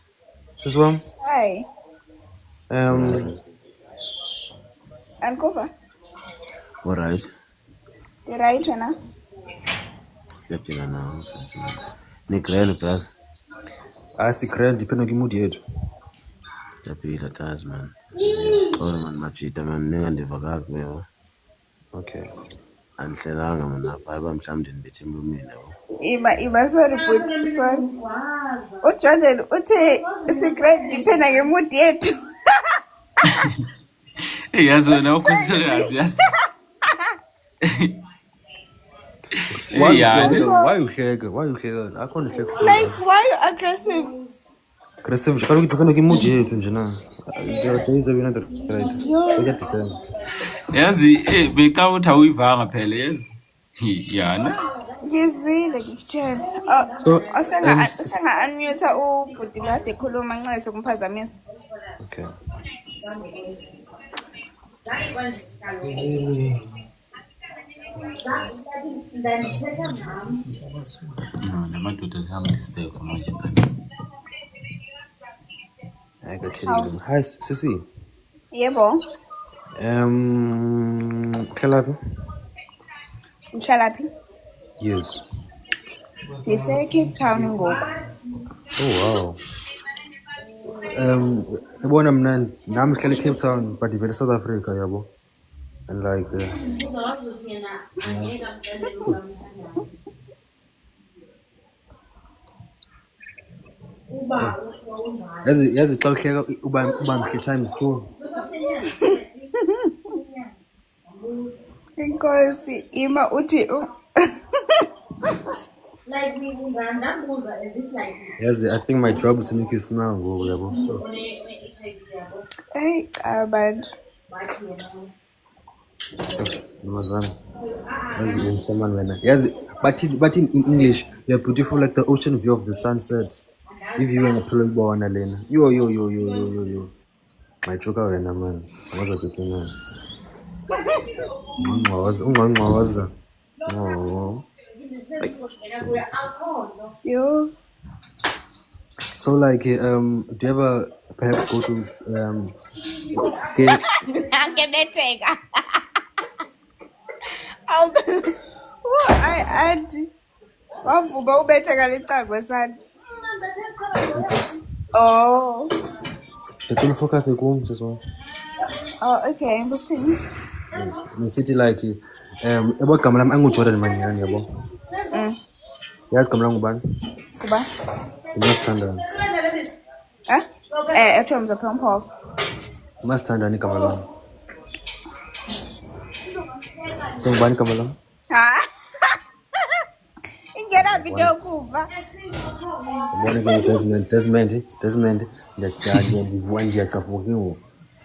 Sis wam? Hi. Uncover. All right. You right wena? Yaphila nawo. Ni grand plus. Asi grand depend on mood yethu. Yaphila tazi man. Oh man machita man ningandiva kakuyo. Okay. Anhlelanga mina baba mhlawumbe ndibethi emlumini yabo. Ima sorry but sorry. Jordan uthe secret depend on mood yethu. Hey, yazi wena ukhonserious yazi. Why you hleka? I can't hleka. Like why you aggressive? Aggressive. Kaloku depend on mood yethu nje na. There is a winner right. So get depend. Yazi beca uthi awuyivanga phela yazi. Yana. Ngizwile ngikutshela. Usenga unmute ubhuti kade ekhuluma nxese kumphazamisa. Okay. Namadoda sihamba disturb manje. I can tell you. Hi, Sisi. Yebo. Khelaphi? Uhlala phi? Yes. Cape Town ngoku. Oh wow. Yabona mna nami ngihlala eCape Town but ivele South Africa yabo. And like yazi xa uhleka uba mhle times 2. Inkosi ima uthi Like me, as if like Yes, I think my job is to make you smile ngoku yabo. hey abantu. Namazana. Yazi someone wena. Yazi but in English you're beautiful like the ocean view of the sunset. If you were phela ubona lena. Yo. My joker wena man. Ngaza kuthi na. Ungqongqoza. Oh. Yo. So like do you ever perhaps go to Ngebetheka. I auntie. Wavuka ubetheka licangwe sana. Oh. Don't focus kum siswa. Oh, okay. Ngusithini? Yes. Nisithi like yabo igama lami anguJordan Manyani yabo. Yazi igama lami ngubani? Kuba? Umasithandana. EThoms of Paul. Umasithandana igama lami. So ngubani igama lami? Ha? Ingena video kuva. Yabona ke Desmond ndiyacafuka.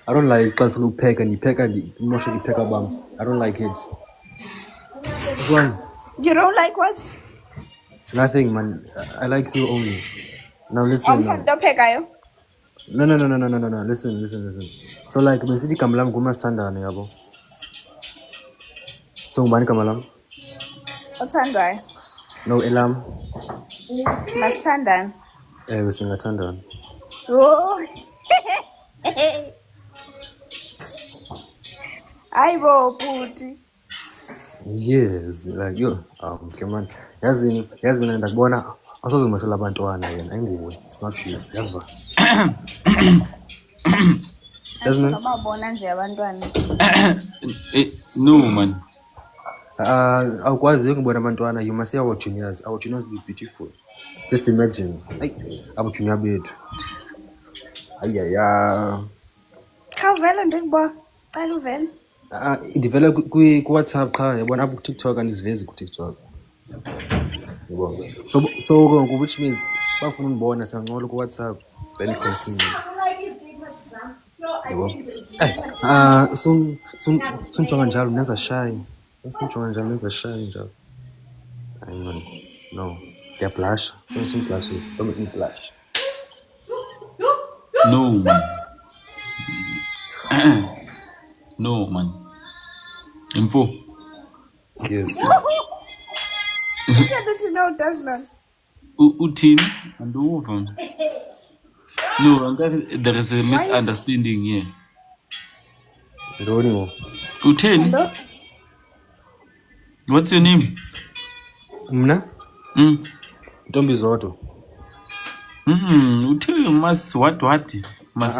I don't like xa ufuna ukupheka ndipheka ndimoshe ndipheka bam. I don't like it. This one. You don't like what? Nothing man. I like you only. Now listen. Phekayo. No. Listen. So like besithi igama lami nguMasithandana yabo. So ngubani igama lami? Uthandwayo. No elam. Masithandana. Singathandana. Oh. Ayibo puti. Yes, like yo, man. Yazi mina ndakubona asoze ngimashela abantwana yena ayinguwe. It's not you. Yava. Desmond. Ababona nje abantwana. No man. Awukwazi ukubona abantwana. You must see our juniors. Our juniors be beautiful. Just imagine. Abo junior bethu. Ayaya. Khawuvela ndikuba. Cela uvela. Idivela ku-WhatsApp qha yabona apho ku-TikTok andizivezi ku-TikTok. Yabona. So which means bafuna undibona siyangcola ku-WhatsApp then continue. Yabo. Sunjonga njalo nenza shy. Sunjonga njalo nenza shy njalo. Hayi man. No. Ngiyablusha. Some blushes. Don't make me blush. No man. No man. Info. Yes. You don't know Desmond. Uthini? Anduva. No, there is a misunderstanding here. Ndoni. Uthini? What's your name? Mna? Ntombi Zodwa. Uthe mas what? Mas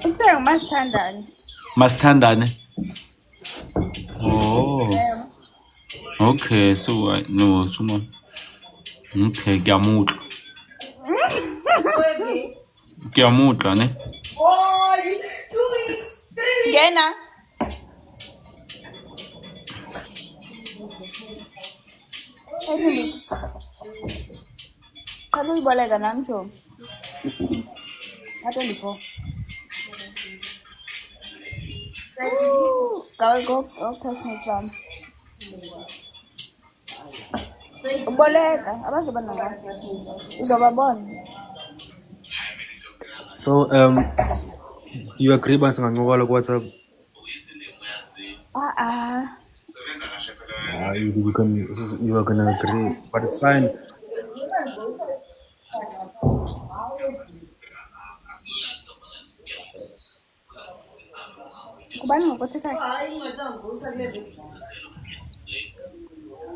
Uthe umasithandane. Masithandane. Oh. Okay, so no, someone. Okay, Kiamutla. Kiamutla, ne? 2 weeks, 3 weeks. Ngena. Qala uyiboleka nami Ntombi. 24. Go classmate wami. Uboleka abazoba nawe. Uzobabona. So you agree basi ngancokola ku-WhatsApp? You are gonna agree, but it's fine. Kubani ngokuthethayo?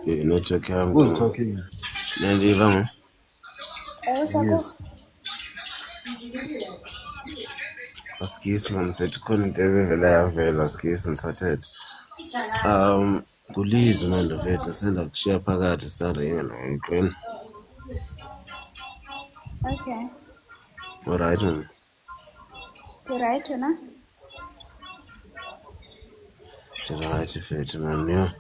Network yam. Who's talking? Nandiva ngo. Sakho. Asikisi man mfethu khona into ebevela yavela asikisi ngisathetha. Kulize manje mfethu senda kushiya phakathi saringa noyiqini. Okay. Alright man. Right na? Right mfethu man yo.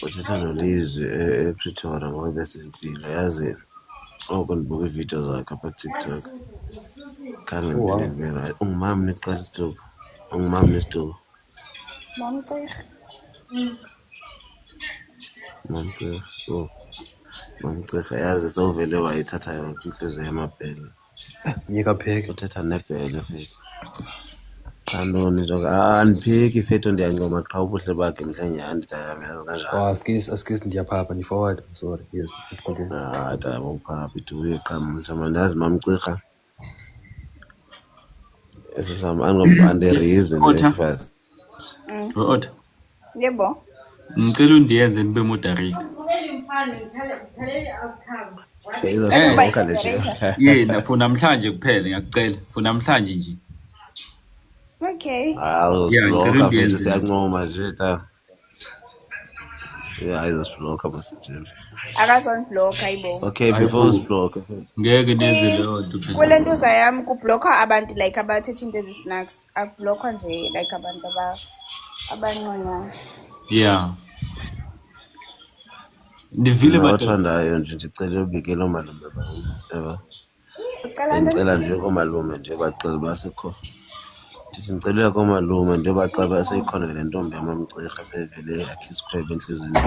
Uthetha noLizwe ePretoria ngoba bese ngifile yazi. Ndibuka iividiyo zakhe apha kuTikTok. Khange ndibe right. Ungumama neqala iTikTok. Ungumama neSituko. Mamcirha. Mamcirha. Oh. Mamcirha yazi sowuvele wayithatha yonke inhliziyo yamabhele. Nyika pheke. Uthetha nebhele mfethu. Qandoni nje andipheki mfethu ndiyancoma qha ubuhle bakhe mhlanyani ndayami yazi kanjalo. Askis ndiyaphapha ndi-forward. Sorry. Yes. Daba uphapha iduye qamhla mandazi mamcirha. Esisam under-reason. Otha. Yebo. Ngicela undiyenze nibe moderator. Izasibloka nje. Yena for namhlanje kuphela ngiyakucela. For namhlanje nje. Okay. Uzasibloka mfethu siyancoma nje ta. Izasibloka masithini. Akazoniblock ayibo. Okay, before usibloka. Ngeke nenze leyo nto phela. Kule nto zayami kublockwa abantu like abathetha into ezi-snacks. Akublockwa nje like abantu abanconyana. Yeah. Ndivile bathandayo nje ndicela ubikela omalume baba. Ngicela nje komalume nje bacela basekho. Ndicela komalume nje bacela basekhona le ntombi yamamcirha sevele yakhe isikhwebe enhlizweni.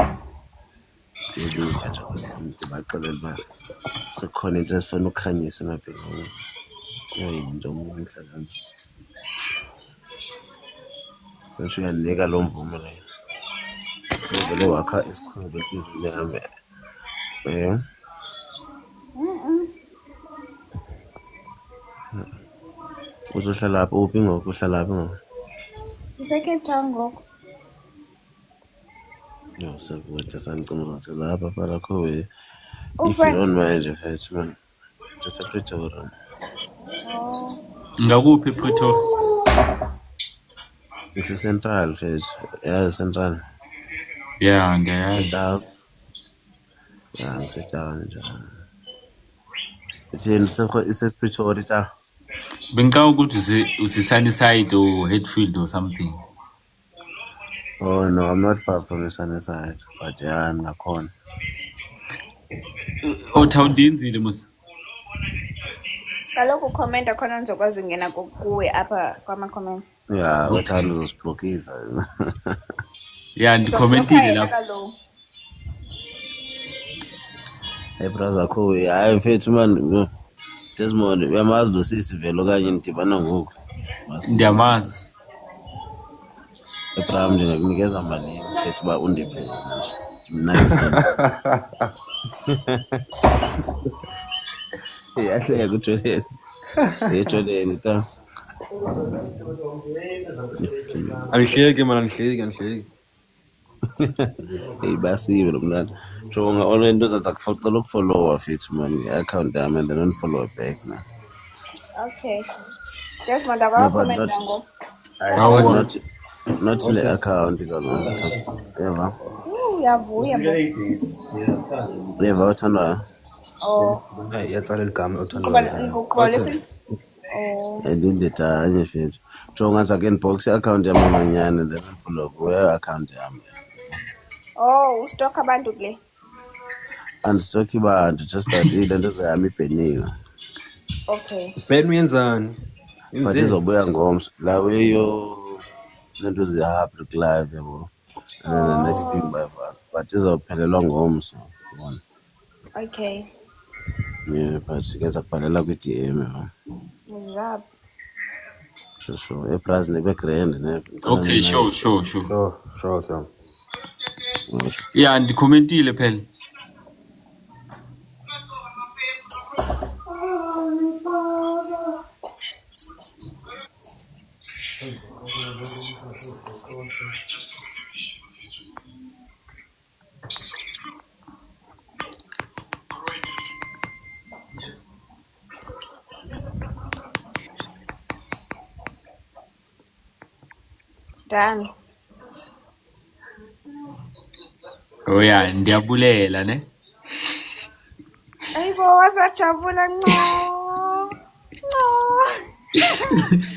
Ndibuka nje kusinto bacela ba sekhona into esifuna ukukhanyisa emabhekeni. Kuyinto omuhle kanje. Senthi uyanika lo mvumo leyo. Sevele wakha isikhwebe enhlizweni yami. Uzohlala lapho uphi ngoku uhlala lapho ngoku? Cape Town ngoku. No, sekude sanicima ukuthi lapha phela kho if you don't mind mfethu man. Just a Pretoria. Ngakuphi ePretoria? It's central mfethu. Yeah, central. Yeah, ngiyazi. Yeah, ngisedown nje. It's Pretoria ta. Bengicela ukuthi usiSunnyside or Hatfield or something. Oh no, I'm not far from the Sunnyside, but yeah, nakhona. Uthawundinzile musa. Kaloku comment akhona nizokwazi ungena kuwe apha kwama-comments. Yeah, uthanda uzosiblokisa. Yeah, ndicommentile lapho. Hey brother kho hayi mfethu man Desmond uyamazi lo sisi vele okanye nidibana ngoku. Ndiyamazi. Ebrahim ndingakunikeza malini mfethu uba undiphe mina. Yahle yakutholeni. Etholeni ta. Angihleki man angihleki. Hey basiwe lo mntana. Jonga onento zathi kucela ukufollowa mfethu man i-account yami and then unfollow back na. Okay. Desmond akwa-comment nango. Not in the account kaloku. Yeva. Uyavuya bo. Yeva uthandwayo. Oh. Yatsala igama othandwayo. Ngikuxolisa. Andindedanye mfethu. Jonga second box i-account yami amanyane then unfollow kuyo account yami. Oh, ustock abantu kule. Andistoki bantu just that ile nto zami ibheninga. Okay. Ben uyenzani? But izobuya ngomso la weyo lento ziya-public live yabo. And then the next thing but izophelelwa ngomso. Okay. Yeah, but sikwenza kubhalela kwi-DM yabo. Mzap. Sure. Eprazi nebe grand ne. Okay, sure. Sure. Yeah, ndicommentile phela. Done. Oh yeah, ndiyabulela ne. Ayibo wasajabula no.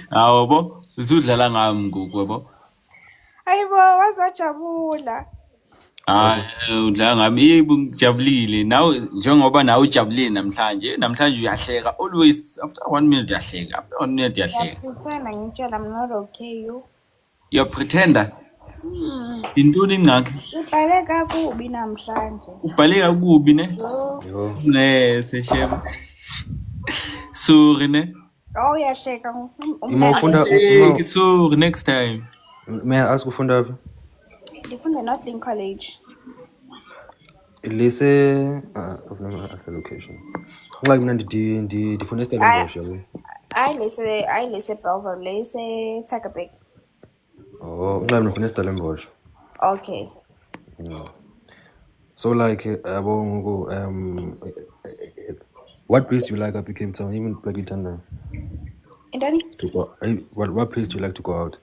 Hawo bo, usudlala ngami ngoku yabo. Ayibo wasajabula. Udlala ngami yebo ngijabulile. Now njengoba nawe ujabulile namhlanje uyahleka always after 1 minute uyahleka. After 1 minute uyahleka. Ngiyapretenda ngitshela I'm not okay you. You pretender? Intoni ngakho? Ubhale kakubi namhlanje. Ubhale kakubi ne? Yo. Ne, seshebo. Sorry ne? Oh uyahleka. Sorry next time. May I ask ufunda phi? Ngifunda Northland College. Lise of no ask the location. Like mina ndifunda eStellenbosch yabo. I lise Belleville, lise Tuckerbeck. Oh, ngicela ngifunda eStellenbosch. Okay. So like what place do you like up in Cape Town, even Plagitanda? Intoni? What place do you like to go out?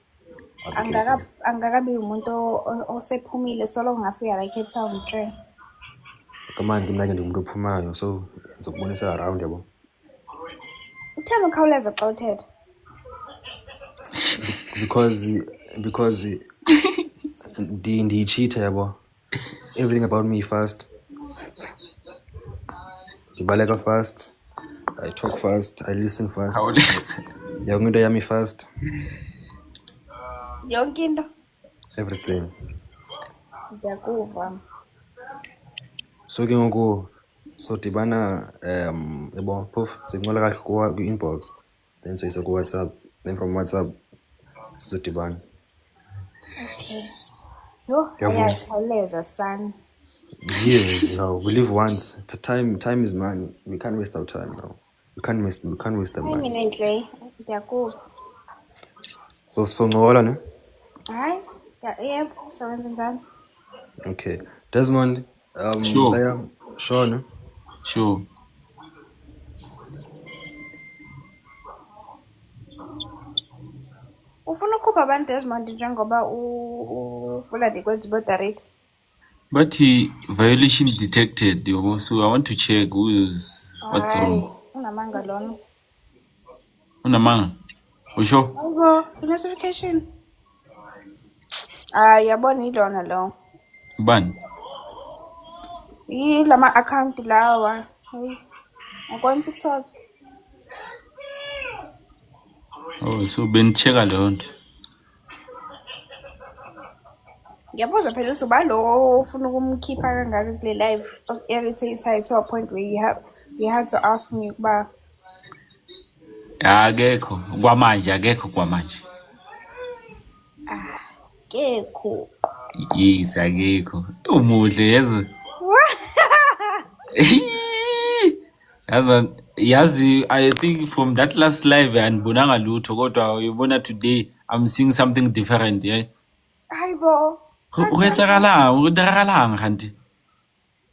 Angakabi umuntu osephumile solo ngafika la Cape Town nje. Come on, ngimnake ngimuntu ophumayo so ngizokubonisa around yabo. Uthanda ukhawuleza xa uthetha. Because ndi-cheater yabo. Everything about me fast. Ndibaleka fast. I talk fast. I listen fast. How listen? Yonke into yami fast. Yonke into. Everything. Ndiyakuva. So ke ngoku so dibana yabo poof sinqola kahle ku-inbox then so ku WhatsApp then from WhatsApp so dibana. Okay. Yo, ayakhawuleza son. Yes, no, we live once. The time is money. We can't waste our time now. We can't waste the money. Mina nhle. Ndiyakuva. So ngola ne? Hayi, yebo, sewenza njani? Okay. Desmond, Sure. Sure, ne? Sure. Ufuna ukhupha abantu Desmond njengoba ufuna ndikwenza moderate. But violation detected, yabo. So I want to check what's wrong. Unamanga lona. Unamanga? Usho? Ayibo, notification. Yabona ilona lo. Ban. Lama account lawa. Hey. Akwa TikTok. Oh, so benicheka leyo nto. Ngiyabuza phela usuba lo ufuna ukumkhipha kangaka kule live of irritated to a point where you had to ask me ukuba Akekho kwamanje. kekho. Yes, akekho. Umuhle yazi. Yazi, I think from that last live andibonanga lutho kodwa uyibona today I'm seeing something different, yeah. Hayibo. Ukwenzakalanga kanti.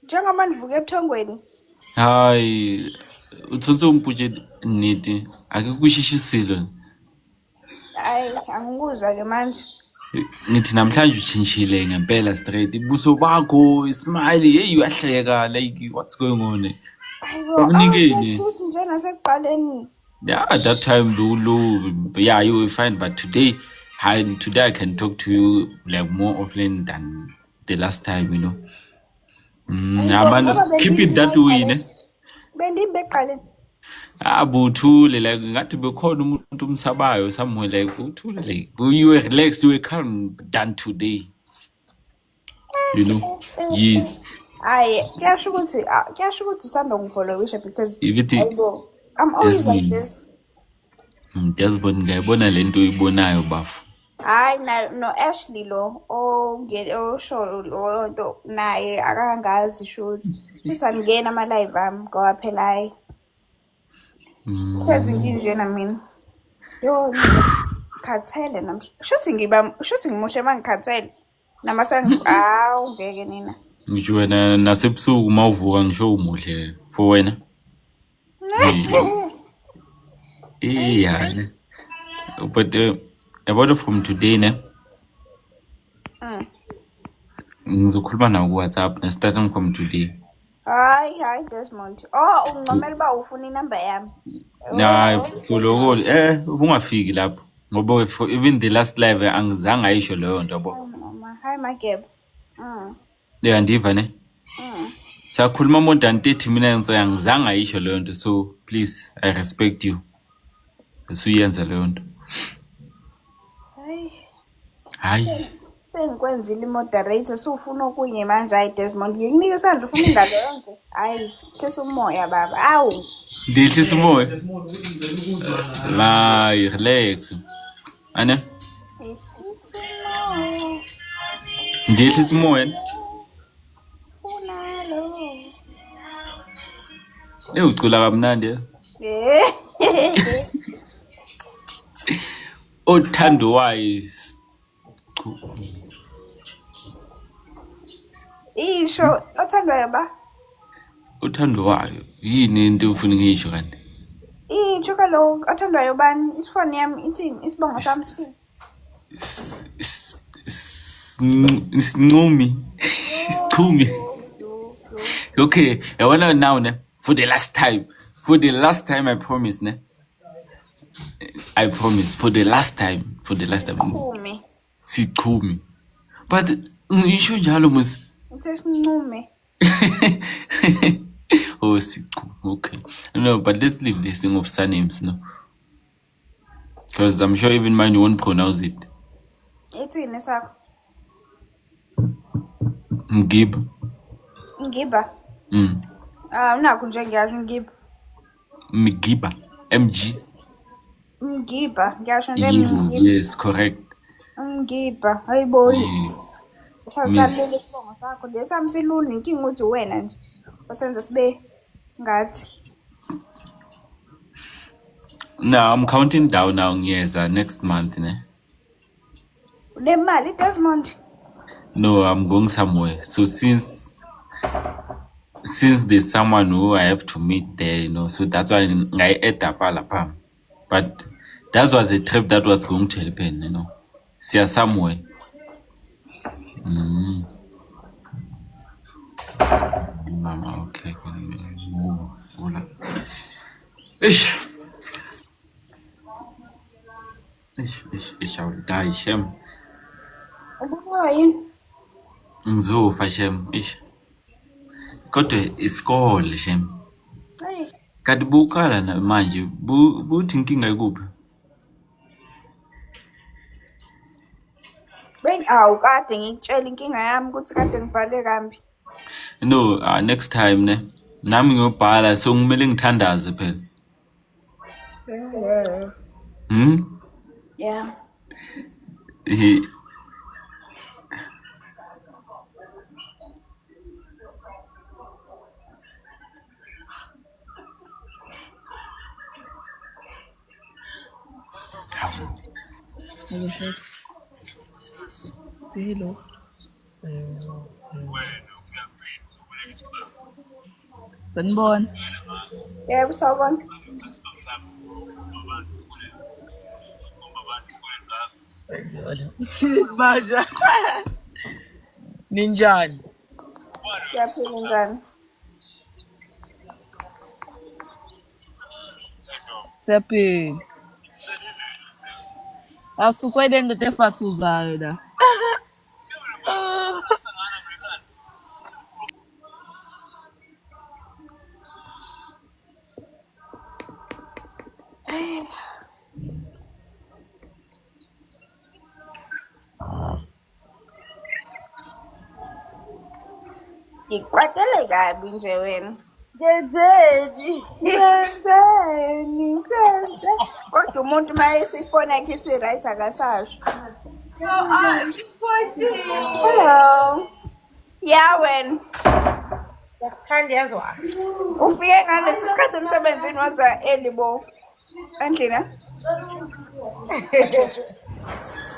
Njengoba ndivuka ebuthongweni. Hayi, uthonse umputhe neti akukushishisilo. Hayi, angikuzwa ke manje. Ngithi namhlanje uchintshile ngempela straight. Ibuso bakho, ismile, hey uyahleka like what's going on? Hayibo, nje nasekuqaleni. Yeah, at that time yeah, you will find, but today I can talk to you like more often than the last time, you know. Keep it that way, ne? Bendibeqaleni. Buthule like ngathi bekhona umuntu umsabayo somewhere like buthule like you were relaxed, you were calm than today. You know? Yes. Kuyasho ukuthi usanda ngifollowisha because I'm always like this. Desmond ngiyabona lento uyibonayo bafu. Hayi no Ashley lo osho lo nto naye akangazi shoot. Usangena ama live ami ngoba phela hayi. Hlezi nginje na mina. Yo. Khathele namhla. Shuthi ngimushe mangikhathele. Namasangi awu ngeke nina. Ngisho wena nasebusuku uma uvuka ngisho umuhle for wena. Yeah. But about from today ne. Ngizokhuluma nawe ku WhatsApp starting from today. Hi Desmond. Oh, ungomela ba ufuna inamba yami. Na kuloko ungafiki lapho. Ngoba even the last live angizange ayisho leyo nto yabo. Hi Mageb. Yeah, ndiva ne. Sakhuluma more than 30 minutes angizange ayisho leyo nto, so please I respect you. Usuyenza leyo nto. Hayi. Sengikwenzile moderator sufuna okunye manje hayi Desmond ngikunika isandla ufuna ingalo yonke. Hayi, kese umoya baba. Awu. Ndehlisa umoya. La, relax. Ane? Ndehlisa umoya. Ucula kamnandi. Othando wayo. Isho othandwayo ba? Uthando wayo. Yini into ufuna ngisho kanti? Isho kalo othandwayo bani? Isifoni yami ithini? Isibongo sami si. Isnqumi. Isithumi. Okay, yabona now ne for the last time I promise ne. I promise for the last time. Sichumi. Sichumi. But ngisho njalo musi. Uthesincumi. Oh, sichumi. Okay. No, but let's leave this thing of surnames, no. Because I'm sure even mine you won't pronounce it. Ithini sakho? Mgiba. Unakho nje ngiyasho Mgiba. Mgiba. MG. Mgiba, ngiyasho nje Mgiba. Yes, correct. Mgiba, hayiboyi. Yes. Sasalele isibongo sakho, lesami silula inkinga uthi wena nje. Sasenza sibe ngathi. Now I'm counting down now next month, ne? Le mali Desmond. No, I'm going somewhere. So since there's someone who I have to meet there, so that's why I ate up alapam. But that was a trip that was going to happen, See somewhere. Mama, okay. Ich will die, Shem. Ngizofa Shem, kodwa isikole Shem. Kanti bukhala na manje buthi inkinga ikuphi? Kade ngikutshela inkinga yami ukuthi kade ngibhale kambi. No, next time ne. Nami ngiyobhala so ngimele ngithandaze phela. Yeah. Hello. Sanibona. Yebo sawubona. Sibaja. Ninjani? Siyaphila njani? Siyaphila. Asusayile ndoda efathuzayo la. Ngikwatele kabi nje wena. Ngenzeni? Kodwa umuntu mayesifona yakhe si-right akasasho. Hello. Yeah, wena. Yakuthanda yazwa. Ufike ngalesi sikhathi emsebenzini wazwa early bo. Endlini?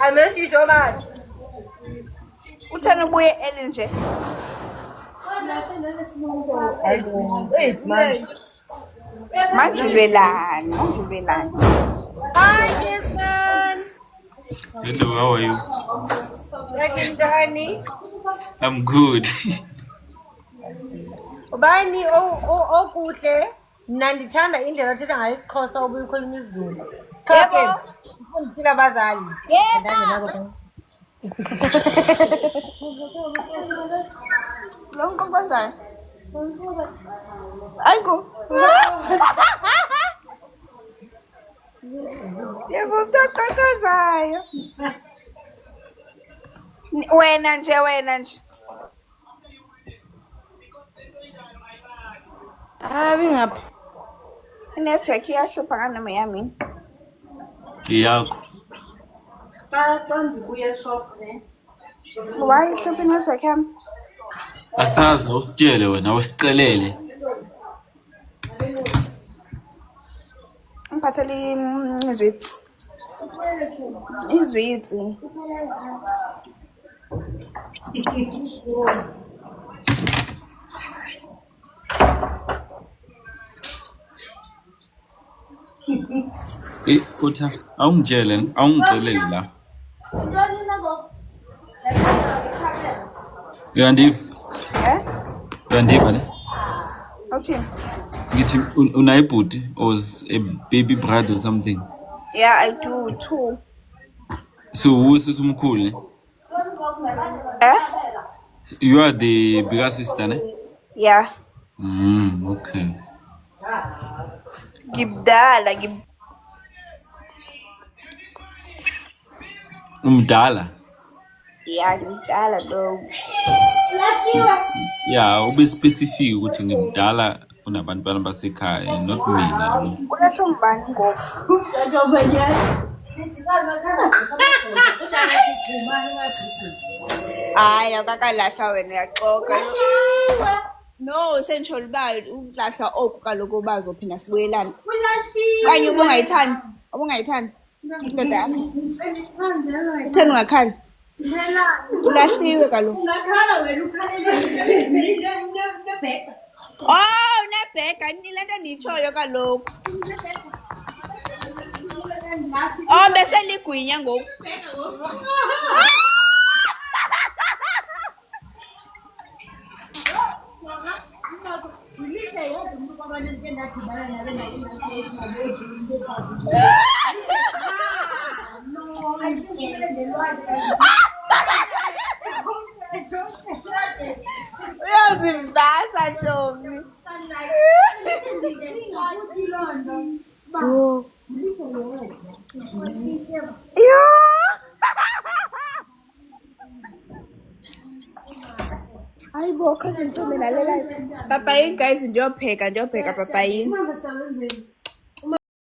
amesisho manje uthanda ubuye early nje manjubelani hi Jason Hello, how are you? yakinjani I'm good. ubani okuhle mina ndithanda indlela othetha ngayo isiXhosa obuye ukhuluma isiZulu Yebo. ufundisile abazali lo mkokwazayo ayigo yebo mntaqaqazayo wena nje Ngapha. inetwork iyahlupha kanoma yamini Yakho. why ihlupha inetwork yami Asazi ukutshele wena usicelele. ngiphathele izwitsi Utha awungicelele la. Uyandiva ne? okay Ngithi unayibhuti or a baby brother or something. yeah I do too So usisumkhulu ne? You are the bigger sister ne? yeah Okay. ngibdala Umdala. yeah ngidala lo Yeah, ube specific ukuthi ngimdala kunabantwana basekhaya not mina. ulasho mbani ngoku hayi akakalahla wena uyaxoka no sentsho uba ulahla oku kaloku bazophinda sibuyelana kanye ubungayithandi indoda yakho utheni ungakhali ulahliwe kaloku unebhega le nto ndiyitshoyo kaloku beseligwinya ngoku uyazivasa Ntombi hayibo khathi Ntombi lalela papayini guys ndiyopheka papayini